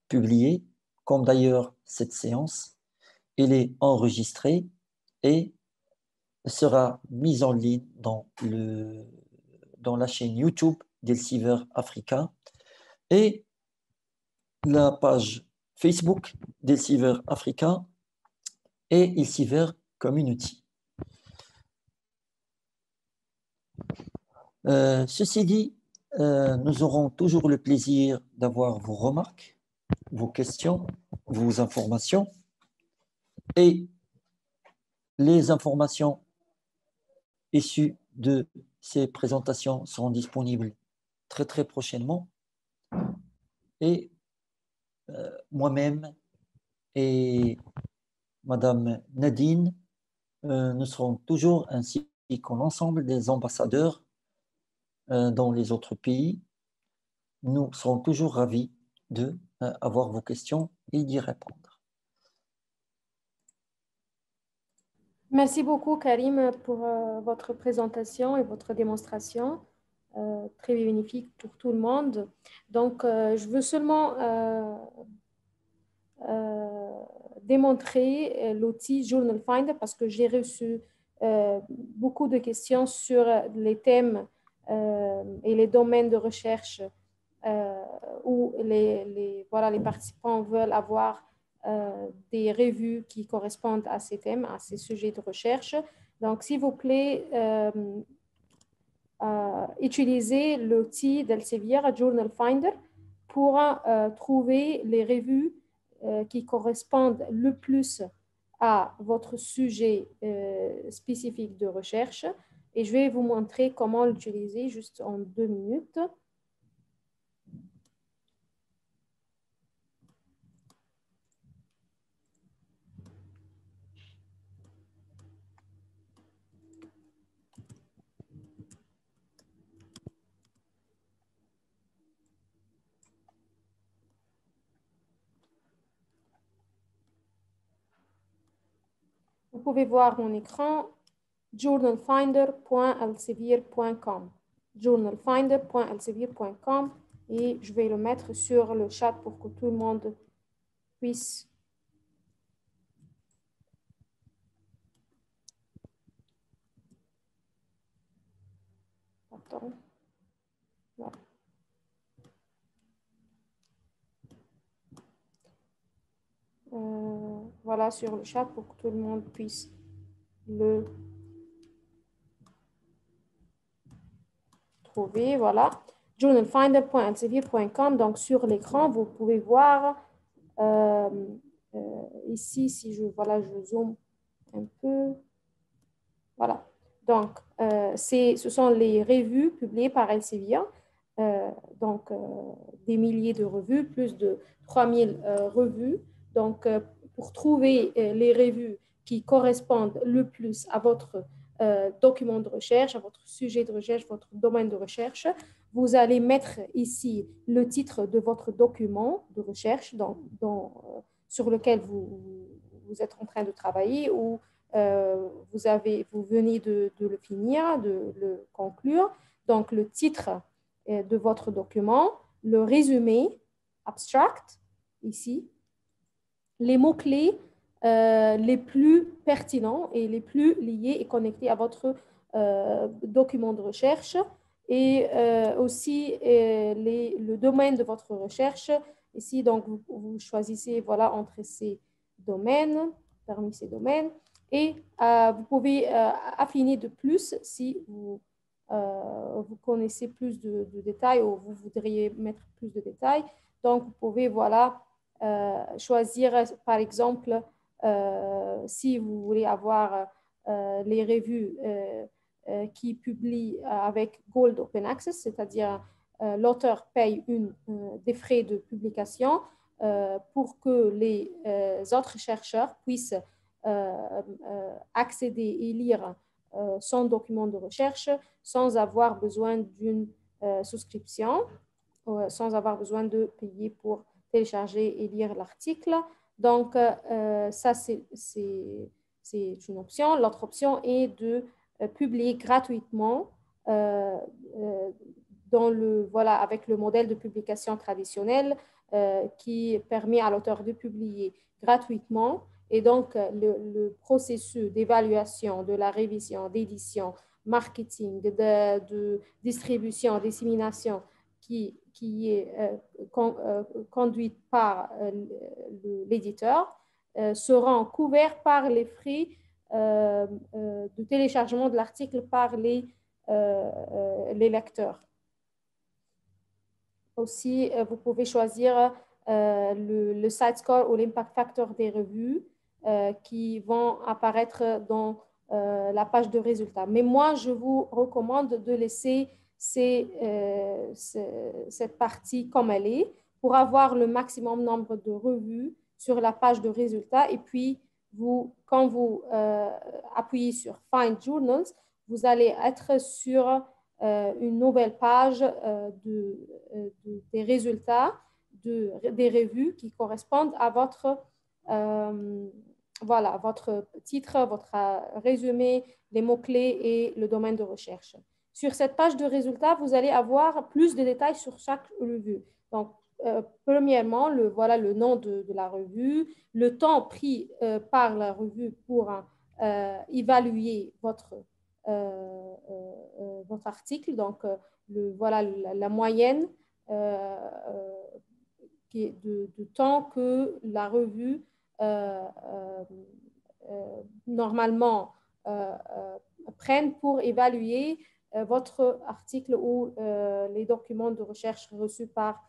publiées, comme d'ailleurs cette séance. Elle est enregistrée et sera mise en ligne dans la chaîne YouTube d'Elsevier Africa et la page Facebook d'Elsevier Africa et Elsevier Community. Ceci dit, nous aurons toujours le plaisir d'avoir vos remarques, vos questions, vos informations et les informations issues de ces présentations seront disponibles très très prochainement. Et moi-même et Madame Nadine, nous serons toujours, ainsi que l'ensemble des ambassadeurs dans les autres pays, nous serons toujours ravis de avoir vos questions et d'y répondre. Merci beaucoup, Karim, pour votre présentation et votre démonstration. Très bénéfique pour tout le monde. Donc, je veux seulement démontrer l'outil Journal Finder parce que j'ai reçu beaucoup de questions sur les thèmes et les domaines de recherche où voilà, les participants veulent avoir des revues qui correspondent à ces thèmes, à ces sujets de recherche. Donc, s'il vous plaît, utilisez l'outil d'Elsevier Journal Finder pour trouver les revues qui correspondent le plus à votre sujet spécifique de recherche. Et je vais vous montrer comment l'utiliser juste en 2 minutes. Vous pouvez voir mon écran, journalfinder.elsevier.com. journalfinder.elsevier.com et je vais le mettre sur le chat pour que tout le monde puisse. Attends. Voilà. Voilà sur le chat pour que tout le monde puisse le trouver. Voilà. journalfinder.elsevier.com. Donc, sur l'écran, vous pouvez voir ici, si je zoome un peu. Voilà. Donc, ce sont les revues publiées par Elsevier. Donc, des milliers de revues, plus de 3000 revues. Donc, pour trouver les revues qui correspondent le plus à votre document de recherche, à votre sujet de recherche, votre domaine de recherche, vous allez mettre ici le titre de votre document de recherche sur lequel vous êtes en train de travailler ou vous venez de le finir, de le conclure. Donc, le titre de votre document, le résumé, abstract, ici, les mots-clés les plus pertinents et les plus liés et connectés à votre document de recherche et aussi le domaine de votre recherche. Ici, donc, vous choisissez voilà, entre ces domaines, parmi ces domaines, et vous pouvez affiner de plus si vous connaissez plus de détails ou vous voudriez mettre plus de détails. Donc, vous pouvez voilà, choisir, par exemple, si vous voulez avoir les revues qui publient avec Gold Open Access, c'est-à-dire l'auteur paye des frais de publication pour que les autres chercheurs puissent accéder et lire son document de recherche sans avoir besoin d'une souscription, sans avoir besoin de payer pour télécharger et lire l'article. Donc, ça, c'est une option. L'autre option est de publier gratuitement avec le modèle de publication traditionnel qui permet à l'auteur de publier gratuitement. Et donc, le processus d'évaluation, de la révision, d'édition, marketing, de distribution, dissémination qui est conduite par l'éditeur seront couverts par les frais de téléchargement de l'article par les les lecteurs. Aussi, vous pouvez choisir le site score ou l'impact factor des revues qui vont apparaître dans la page de résultats. Mais moi, je vous recommande de laisser cette partie comme elle est pour avoir le maximum nombre de revues sur la page de résultats. Et puis, quand vous appuyez sur Find Journals, vous allez être sur une nouvelle page des résultats des revues qui correspondent à voilà, votre titre, votre résumé, les mots-clés et le domaine de recherche. Sur cette page de résultats, vous allez avoir plus de détails sur chaque revue. Donc, premièrement, voilà le nom de la revue, le temps pris par la revue pour évaluer votre article. Donc, voilà la moyenne de temps que la revue normalement prennent pour évaluer votre article ou les documents de recherche reçus par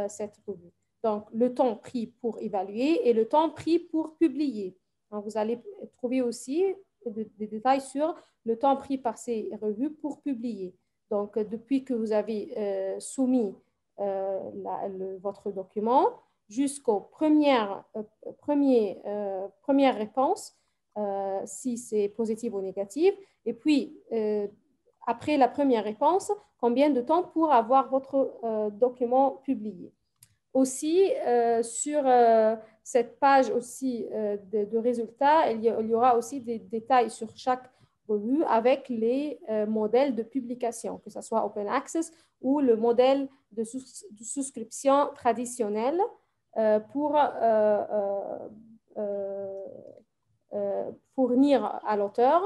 cette revue. Donc, le temps pris pour évaluer et le temps pris pour publier. Donc, vous allez trouver aussi des détails sur le temps pris par ces revues pour publier. Donc, depuis que vous avez soumis votre document jusqu'aux premières réponses, si c'est positif ou négatif. Et puis, après la première réponse, combien de temps pour avoir votre document publié. Aussi, sur cette page aussi de résultats, il y aura aussi des détails sur chaque revue avec les modèles de publication, que ce soit Open Access ou le modèle de souscription traditionnel pour fournir à l'auteur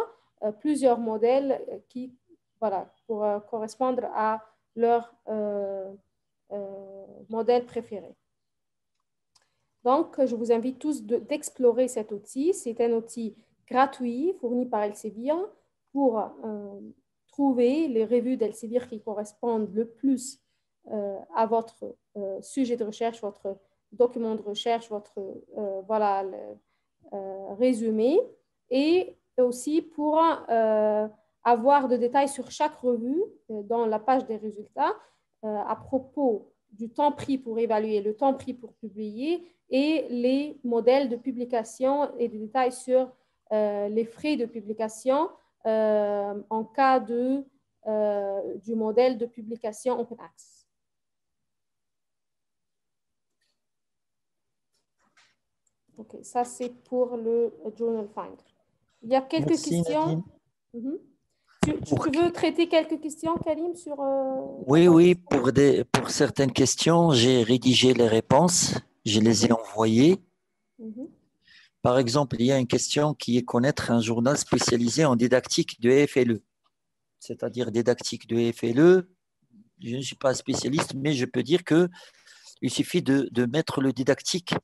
plusieurs modèles qui, voilà, pour correspondre à leur modèle préféré. Donc, je vous invite tous d'explorer cet outil. C'est un outil gratuit fourni par Elsevier pour trouver les revues d'Elsevier qui correspondent le plus à votre sujet de recherche, votre document de recherche, votre voilà, résumé, et aussi pour avoir de détails sur chaque revue dans la page des résultats à propos du temps pris pour évaluer, le temps pris pour publier et les modèles de publication et des détails sur les frais de publication en cas du modèle de publication Open Access. OK, ça c'est pour le Journal Finder. Il y a quelques questions. Tu veux traiter quelques questions, Karim, sur... Oui, pour certaines questions, j'ai rédigé les réponses, je les ai envoyées. Par exemple, il y a une question qui est connaître un journal spécialisé en didactique de FLE, c'est-à-dire didactique de FLE. Je ne suis pas spécialiste, mais je peux dire qu'il suffit de mettre le didactique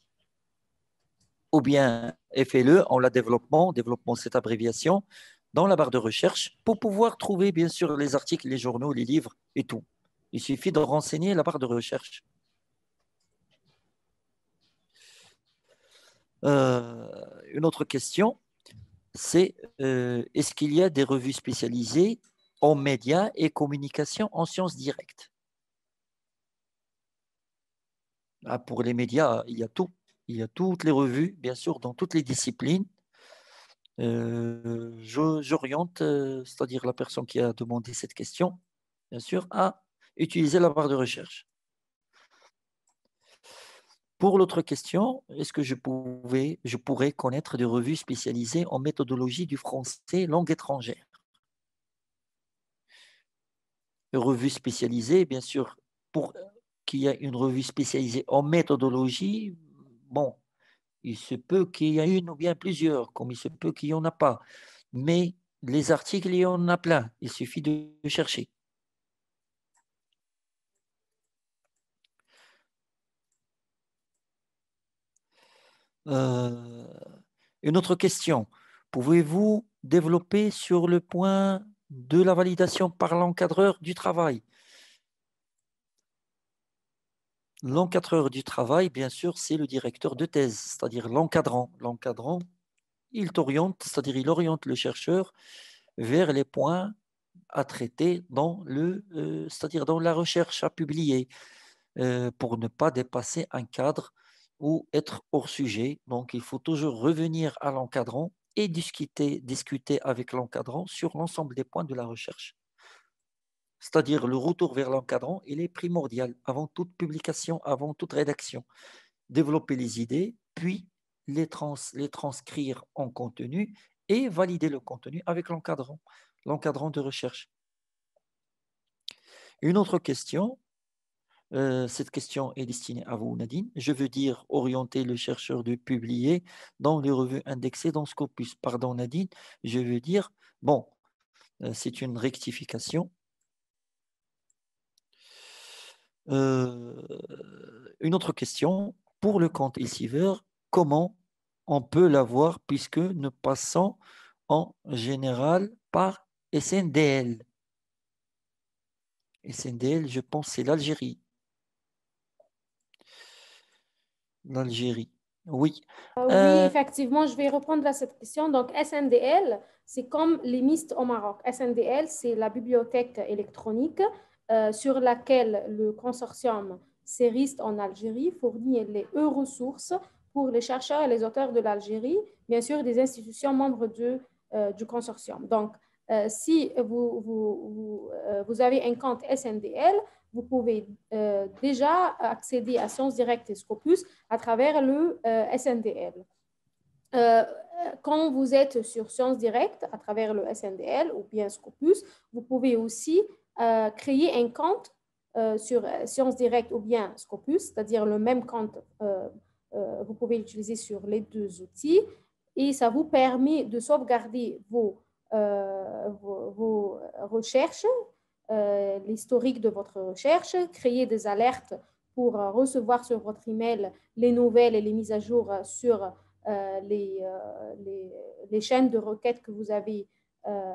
ou bien FLE en la développement, cette abréviation, dans la barre de recherche pour pouvoir trouver bien sûr les articles, les journaux, les livres et tout. Il suffit de renseigner la barre de recherche. Une autre question, c'est est-ce qu'il y a des revues spécialisées en médias et communication en sciences directes? Pour les médias, il y a tout. Il y a toutes les revues, bien sûr, dans toutes les disciplines. J'oriente, c'est-à-dire la personne qui a demandé cette question, bien sûr, à utiliser la barre de recherche. Pour l'autre question, est-ce que je pourrais connaître des revues spécialisées en méthodologie du français langue étrangère? Revues spécialisées, bien sûr, pour qu'il y ait une revue spécialisée en méthodologie, bon, il se peut qu'il y ait une ou bien plusieurs, comme il se peut qu'il n'y en a pas. Mais les articles, il y en a plein. Il suffit de chercher. Une autre question. Pouvez-vous développer sur le point de la validation par l'encadreur du travail. L'encadreur du travail, bien sûr, c'est le directeur de thèse, c'est-à-dire l'encadrant. L'encadrant, il t'oriente, c'est-à-dire il oriente le chercheur vers les points à traiter c'est-à-dire dans la recherche à publier, pour ne pas dépasser un cadre ou être hors sujet. Donc, il faut toujours revenir à l'encadrant et discuter avec l'encadrant sur l'ensemble des points de la recherche. C'est-à-dire le retour vers l'encadrant, il est primordial avant toute publication, avant toute rédaction. Développer les idées, puis les transcrire en contenu et valider le contenu avec l'encadrant de recherche. Une autre question, cette question est destinée à vous, Nadine. Je veux dire orienter le chercheur de publier dans les revues indexées dans Scopus. Pardon, Nadine, je veux dire, bon, c'est une rectification. Une autre question, pour le compte Elsevier, comment on peut l'avoir puisque nous passons en général par SNDL. SNDL, je pense, c'est l'Algérie. L'Algérie, oui. Oui, effectivement, je vais répondre à cette question. Donc, SNDL, c'est comme les MIST au Maroc. SNDL, c'est la bibliothèque électronique sur laquelle le consortium CERIST en Algérie fournit les ressources pour les chercheurs et les auteurs de l'Algérie, bien sûr des institutions membres du consortium. Donc, si vous avez un compte SNDL, vous pouvez déjà accéder à Sciences Directes et Scopus à travers le SNDL. Quand vous êtes sur Sciences Directes à travers le SNDL ou bien Scopus, vous pouvez aussi créer un compte sur Sciences Directes ou bien Scopus, c'est-à-dire le même compte, vous pouvez l'utiliser sur les deux outils et ça vous permet de sauvegarder vos recherches, l'historique de votre recherche, créer des alertes pour recevoir sur votre email les nouvelles et les mises à jour sur les chaînes de requêtes que vous avez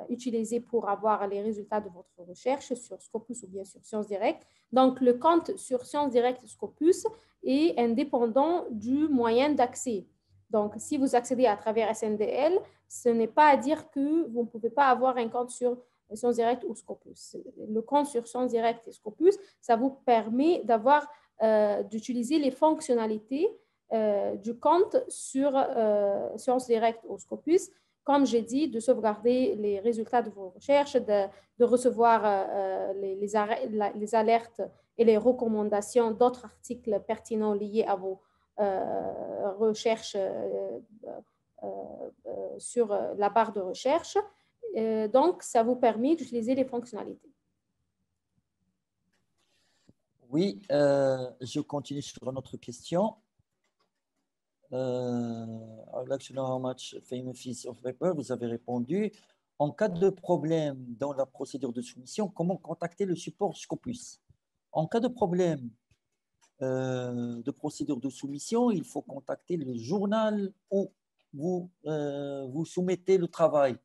utilisées pour avoir les résultats de votre recherche sur Scopus ou bien sur Sciences Directes. Donc, le compte sur Sciences Directes Scopus est indépendant du moyen d'accès. Donc, si vous accédez à travers SNDL, ce n'est pas à dire que vous ne pouvez pas avoir un compte sur Sciences Directes ou Scopus. Le compte sur Sciences Directes et Scopus, ça vous permet d'utiliser les fonctionnalités du compte sur Sciences Directes ou Scopus, comme j'ai dit, de sauvegarder les résultats de vos recherches, de recevoir les alertes et les recommandations d'autres articles pertinents liés à vos recherches sur la barre de recherche. Donc, ça vous permet d'utiliser les fonctionnalités. Oui, je continue sur une autre question. I'd like to know how much famous fees of paper, vous avez répondu. En cas de problème dans la procédure de soumission, comment contacter le support Scopus? En cas de problème de procédure de soumission, il faut contacter le journal où vous soumettez le travail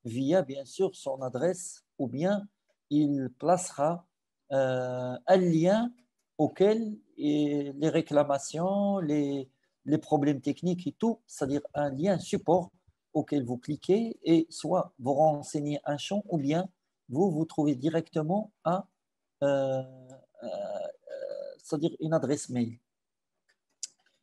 via, bien sûr, son adresse ou bien il placera un lien auquel les réclamations, les problèmes techniques et tout, c'est-à-dire un lien support auquel vous cliquez et soit vous renseignez un champ ou bien vous trouvez directement euh, euh, c'est-à-dire une adresse mail.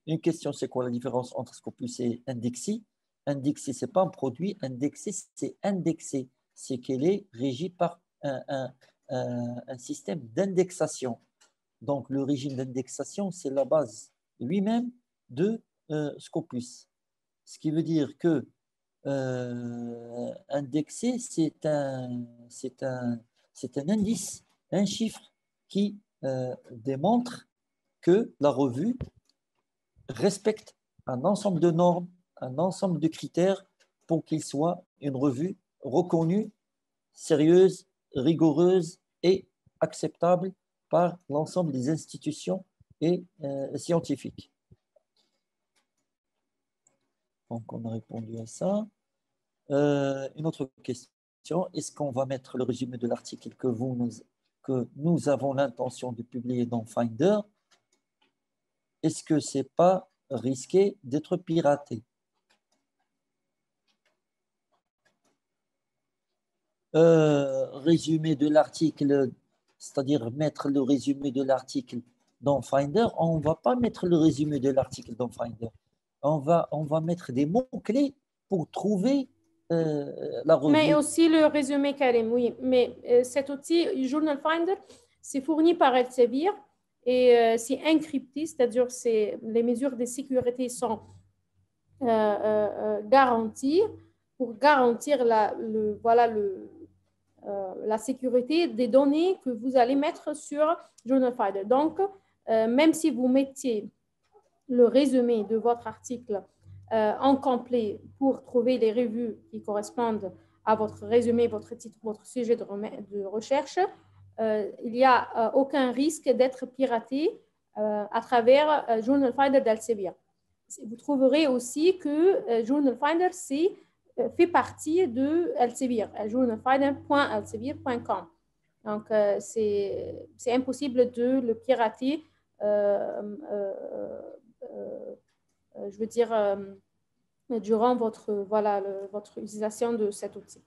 Une question, c'est quoi la différence entre Scopus et Indexi? Indexi, ce n'est pas un produit. Indexi, c'est indexé. C'est qu'elle est régie par un système d'indexation. Donc, le régime d'indexation, c'est la base lui-même de Scopus. Ce qui veut dire que indexé, c'est un indice, un chiffre qui démontre que la revue respecte un ensemble de normes, un ensemble de critères pour qu'il soit une revue reconnue, sérieuse, rigoureuse et acceptable par l'ensemble des institutions et scientifiques. Donc, on a répondu à ça. Une autre question. Est-ce qu'on va mettre le résumé de l'article que nous avons l'intention de publier dans Finder? Est-ce que ce n'est pas risqué d'être piraté? Résumé de l'article, c'est-à-dire mettre le résumé de l'article dans Finder, on ne va pas mettre le résumé de l'article dans Finder. On va mettre des mots-clés pour trouver la revue. Mais aussi le résumé Karim, oui. Mais cet outil Journal Finder, c'est fourni par Elsevier et c'est encrypté, c'est-à-dire que les mesures de sécurité sont garanties pour garantir la sécurité des données que vous allez mettre sur Journal Finder. Donc, même si vous mettez le résumé de votre article en complet pour trouver les revues qui correspondent à votre résumé, votre titre, votre sujet de recherche, il n'y a aucun risque d'être piraté à travers Journal Finder d'Elsevier. Vous trouverez aussi que Journal Finder fait partie de Elsevier, journalfinder.elsevier.com. Donc, c'est impossible de le pirater, je veux dire, durant votre utilisation de cet outil.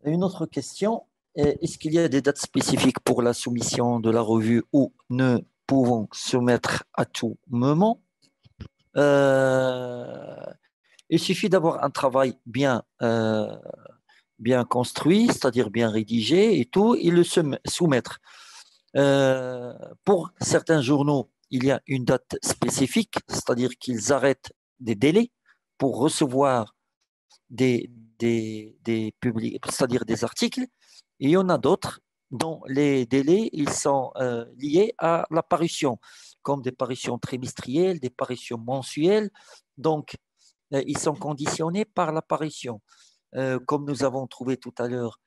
Une autre question, est-ce qu'il y a des dates spécifiques pour la soumission de la revue ou ne pouvons soumettre à tout moment? Il suffit d'avoir un travail bien construit, c'est-à-dire bien rédigé et tout, et le soumettre. Pour certains journaux, il y a une date spécifique, c'est-à-dire qu'ils arrêtent des délais pour recevoir c'est-à-dire des articles. Et il y en a d'autres dont les délais ils sont liés à la parution, comme des parutions trimestrielles, des parutions mensuelles. Donc, ils sont conditionnés par l'apparition. Comme nous avons trouvé tout à l'heure,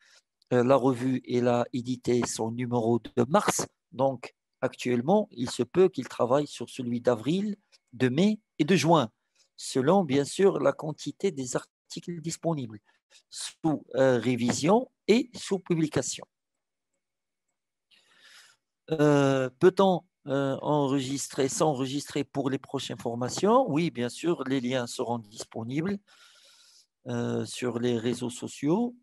la revue elle a édité son numéro de mars. Donc, actuellement, il se peut qu'il travaille sur celui d'avril, de mai et de juin, selon, bien sûr, la quantité des articles disponibles, sous révision et sous publication. Peut-on s'enregistrer pour les prochaines formations? Oui, bien sûr, les liens seront disponibles sur les réseaux sociaux.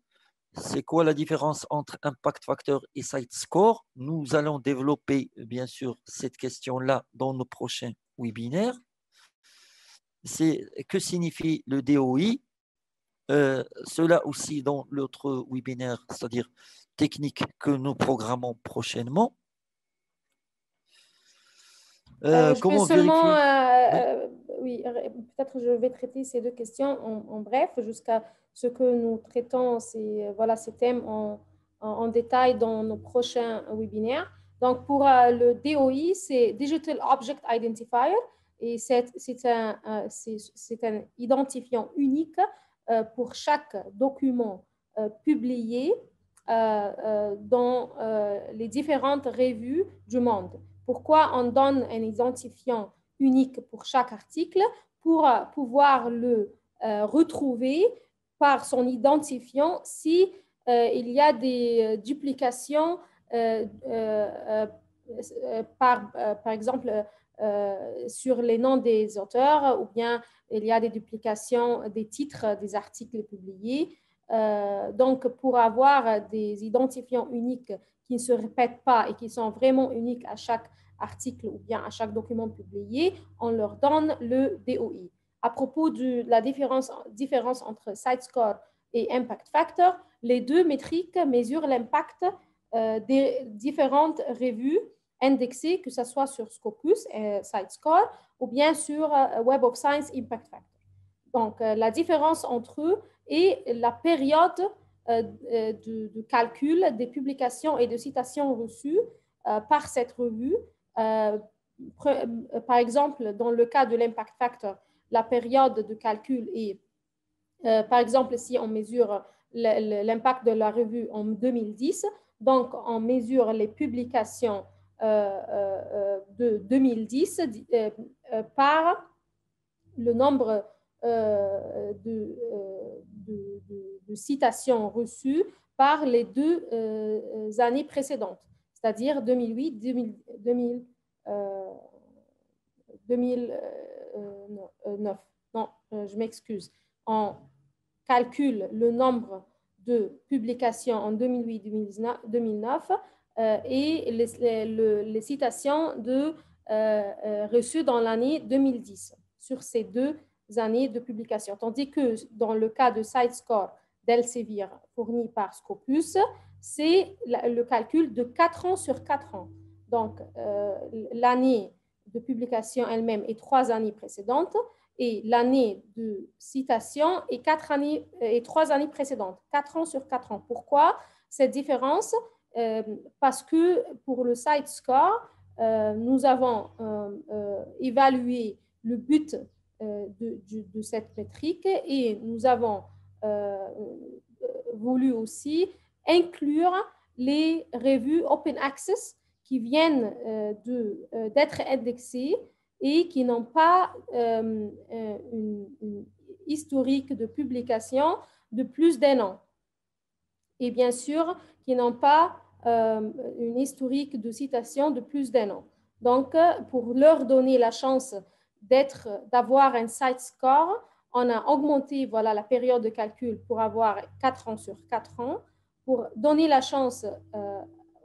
C'est quoi la différence entre Impact Factor et Site Score? Nous allons développer, bien sûr, cette question-là dans nos prochains webinaires. Que signifie le DOI? Cela aussi dans l'autre webinaire, c'est-à-dire technique que nous programmons prochainement. Comment vérifier? Oui, peut-être je vais traiter ces deux questions en bref jusqu'à ce que nous traitons ces thèmes en détail dans nos prochains webinaires. Donc, pour le DOI, c'est Digital Object Identifier et c'est un identifiant unique pour chaque document publié dans les différentes revues du monde. Pourquoi on donne un identifiant unique pour chaque article? Pour pouvoir le retrouver par son identifiant si il y a des duplications par exemple sur les noms des auteurs ou bien il y a des duplications des titres des articles publiés. Donc, pour avoir des identifiants uniques qui ne se répètent pas et qui sont vraiment uniques à chaque article ou bien à chaque document publié, on leur donne le DOI. À propos de la différence entre SiteScore et Impact Factor, les deux métriques mesurent l'impact des différentes revues indexées, que ce soit sur Scopus et SiteScore ou bien sur Web of Science Impact Factor. Donc, la différence entre eux est la période de calcul des publications et de citations reçues par cette revue. Par exemple, dans le cas de l'Impact Factor, la période de calcul est, par exemple, si on mesure l'impact de la revue en 2010, donc on mesure les publications de 2010 par le nombre de citations reçues par les 2 années précédentes, c'est-à-dire 2008, 2009. Non, je m'excuse. On calcule le nombre de publications en 2008-2009 et les citations reçues dans l'année 2010 sur ces 2 années de publication. Tandis que dans le cas de SiteScore d'Elsevier fourni par Scopus, c'est le calcul de 4 ans sur 4 ans. Donc, l'année de publication elle-même est 3 années précédentes et l'année de citation est 3 années précédentes, 4 ans sur 4 ans. Pourquoi cette différence? Parce que pour le SiteScore, nous avons évalué le but de cette métrique et nous avons voulu aussi inclure les revues Open Access qui viennent d'être indexées et qui n'ont pas une historique de publication de plus d'1 an. Et bien sûr, qui n'ont pas une historique de citation de plus d'1 an. Donc, pour leur donner la chance d'avoir un site score, on a augmenté voilà, la période de calcul pour avoir 4 ans sur 4 ans, pour donner la chance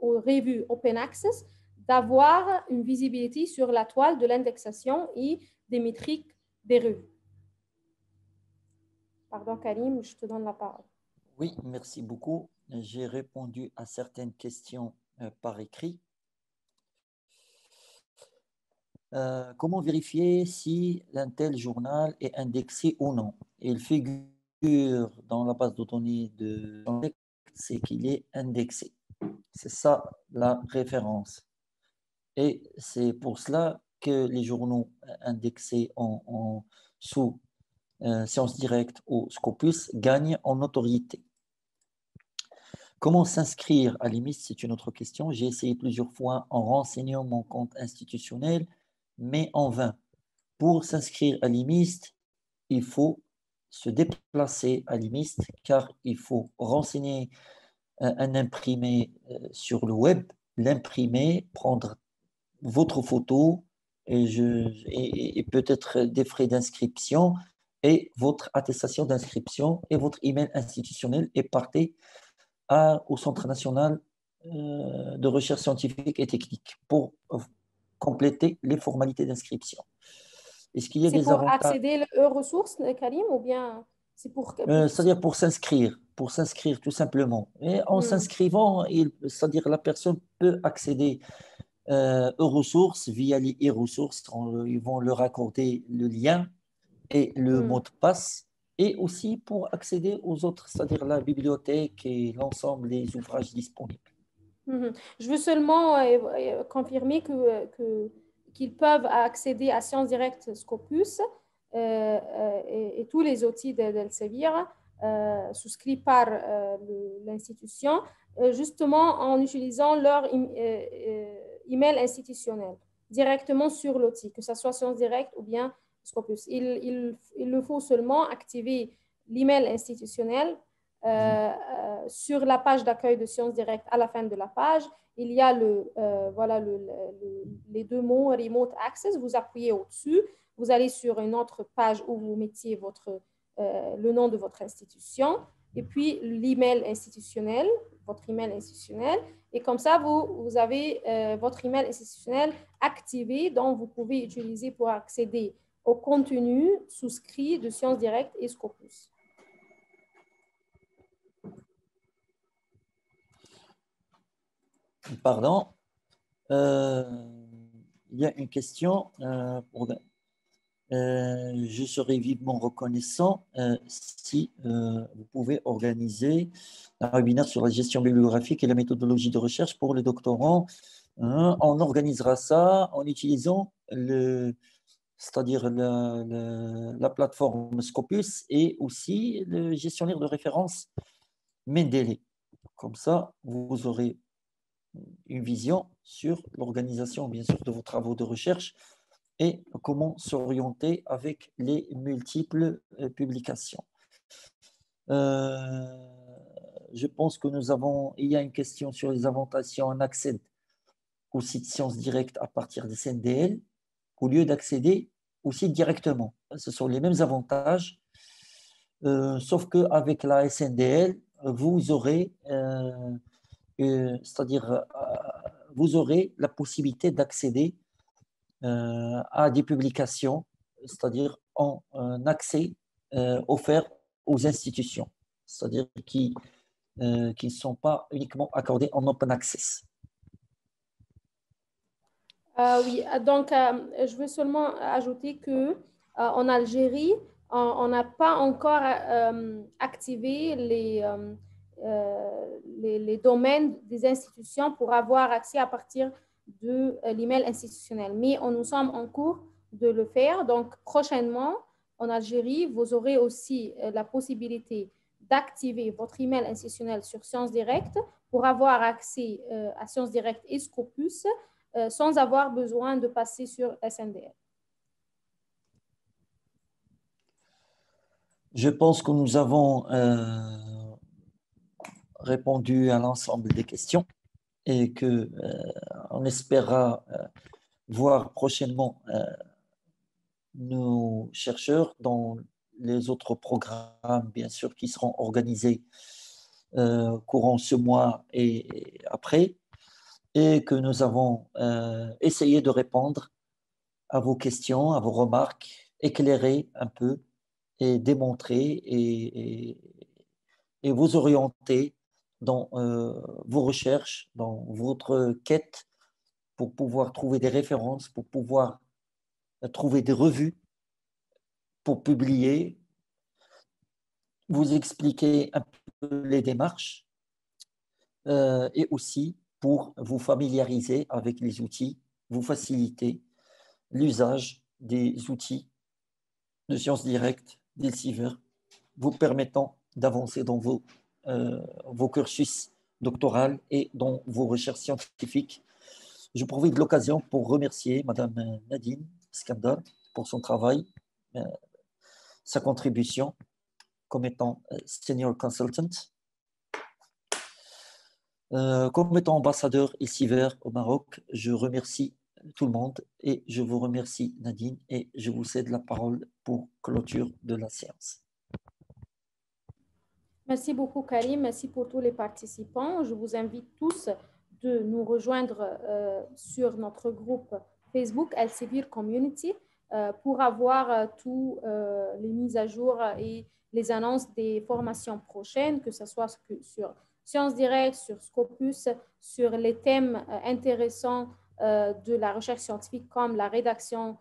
aux revues Open Access d'avoir une visibilité sur la toile de l'indexation et des métriques des revues. Pardon, Karim, je te donne la parole. Oui, merci beaucoup. J'ai répondu à certaines questions par écrit. Comment vérifier si un tel journal est indexé ou non? Il figure dans la base de données de c'est qu'il est indexé. C'est ça la référence. Et c'est pour cela que les journaux indexés sous Sciences Directes ou Scopus gagnent en notoriété. Comment s'inscrire à l'IMIS? C'est une autre question. J'ai essayé plusieurs fois en renseignant mon compte institutionnel, mais en vain. Pour s'inscrire à l'IMIST, il faut se déplacer à l'IMIST car il faut renseigner un imprimé sur le web, l'imprimer, prendre votre photo et peut-être des frais d'inscription et votre attestation d'inscription et votre email institutionnel et partez au Centre national de recherche scientifique et technique pour compléter les formalités d'inscription. Est-ce qu'il y a des avantages? C'est pour accéder aux ressources, Karim, ou bien c'est pour... C'est-à-dire pour s'inscrire tout simplement. Et en s'inscrivant, c'est-à-dire la personne peut accéder aux ressources via les e-ressources. Ils vont leur accorder le lien et le mot de passe. Et aussi pour accéder aux autres, c'est-à-dire la bibliothèque et l'ensemble des ouvrages disponibles. Je veux seulement confirmer qu'ils peuvent accéder à Sciences Directes Scopus et tous les outils d'Elsevier souscrits par l'institution, justement en utilisant leur email institutionnel directement sur l'outil, que ce soit Sciences Directes ou bien Scopus. Il le faut seulement activer l'email institutionnel sur la page d'accueil de Sciences Directes. À la fin de la page, il y a les 2 mots Remote Access. Vous appuyez au-dessus. Vous allez sur une autre page où vous mettiez le nom de votre institution et puis l'email institutionnel, votre email institutionnel. Et comme ça, vous avez votre email institutionnel activé, dont vous pouvez utiliser pour accéder au contenu souscrit de Sciences Directes et Scopus. Pardon. Il y a une question. Je serais vivement reconnaissant si vous pouvez organiser un webinaire sur la gestion bibliographique et la méthodologie de recherche pour les doctorants. On organisera ça en utilisant c'est-à-dire la plateforme Scopus et aussi le gestionnaire de référence Mendeley. Comme ça, vous aurez une vision sur l'organisation, bien sûr, de vos travaux de recherche et comment s'orienter avec les multiples publications. Je pense que il y a une question sur les avantages si on accède au site Sciences Direct à partir des SNDL au lieu d'accéder au site directement. Ce sont les mêmes avantages, sauf qu'avec la SNDL, vous aurez, vous aurez la possibilité d'accéder à des publications, c'est-à-dire en accès offert aux institutions, c'est-à-dire qui ne sont pas uniquement accordés en open access. Oui, donc je veux seulement ajouter que en Algérie, on n'a pas encore activé les domaines des institutions pour avoir accès à partir de l'email institutionnel. Mais nous sommes en cours de le faire. Donc, prochainement, en Algérie, vous aurez aussi la possibilité d'activer votre email institutionnel sur Sciences Direct pour avoir accès à Sciences Direct et Scopus sans avoir besoin de passer sur SNDL. Je pense que nous avons répondu à l'ensemble des questions et que on espérera voir prochainement nos chercheurs dans les autres programmes, bien sûr, qui seront organisés courant ce mois et après, et que nous avons essayé de répondre à vos questions, à vos remarques, éclairer un peu et démontrer et vous orienter dans vos recherches, dans votre quête pour pouvoir trouver des références, pour pouvoir trouver des revues, pour publier, vous expliquer un peu les démarches et aussi pour vous familiariser avec les outils, vous faciliter l'usage des outils de Sciences Directes, d'Elsevier, vous permettant d'avancer dans vos cursus doctoral et dans vos recherches scientifiques. Je profite de l'occasion pour remercier Madame Nadine Skandar pour son travail, sa contribution comme étant senior consultant. Comme étant ambassadeur Elsevier au Maroc, je remercie tout le monde et je vous remercie Nadine et je vous cède la parole pour clôture de la séance. Merci beaucoup Karim, merci pour tous les participants. Je vous invite tous de nous rejoindre sur notre groupe Facebook Elsevier Community pour avoir tous les mises à jour et les annonces des formations prochaines, que ce soit sur Sciences Direct, sur Scopus, sur les thèmes intéressants de la recherche scientifique comme la rédaction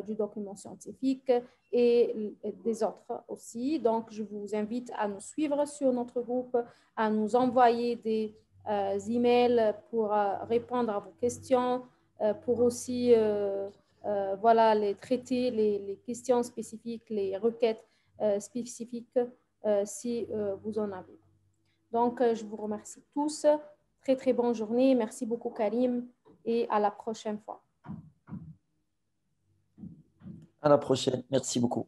du document scientifique et des autres aussi. Donc, je vous invite à nous suivre sur notre groupe, à nous envoyer des emails pour répondre à vos questions, pour aussi voilà, traiter les questions spécifiques, les requêtes spécifiques si vous en avez. Donc, je vous remercie tous. Très, très bonne journée. Merci beaucoup, Karim, et à la prochaine fois. À la prochaine. Merci beaucoup.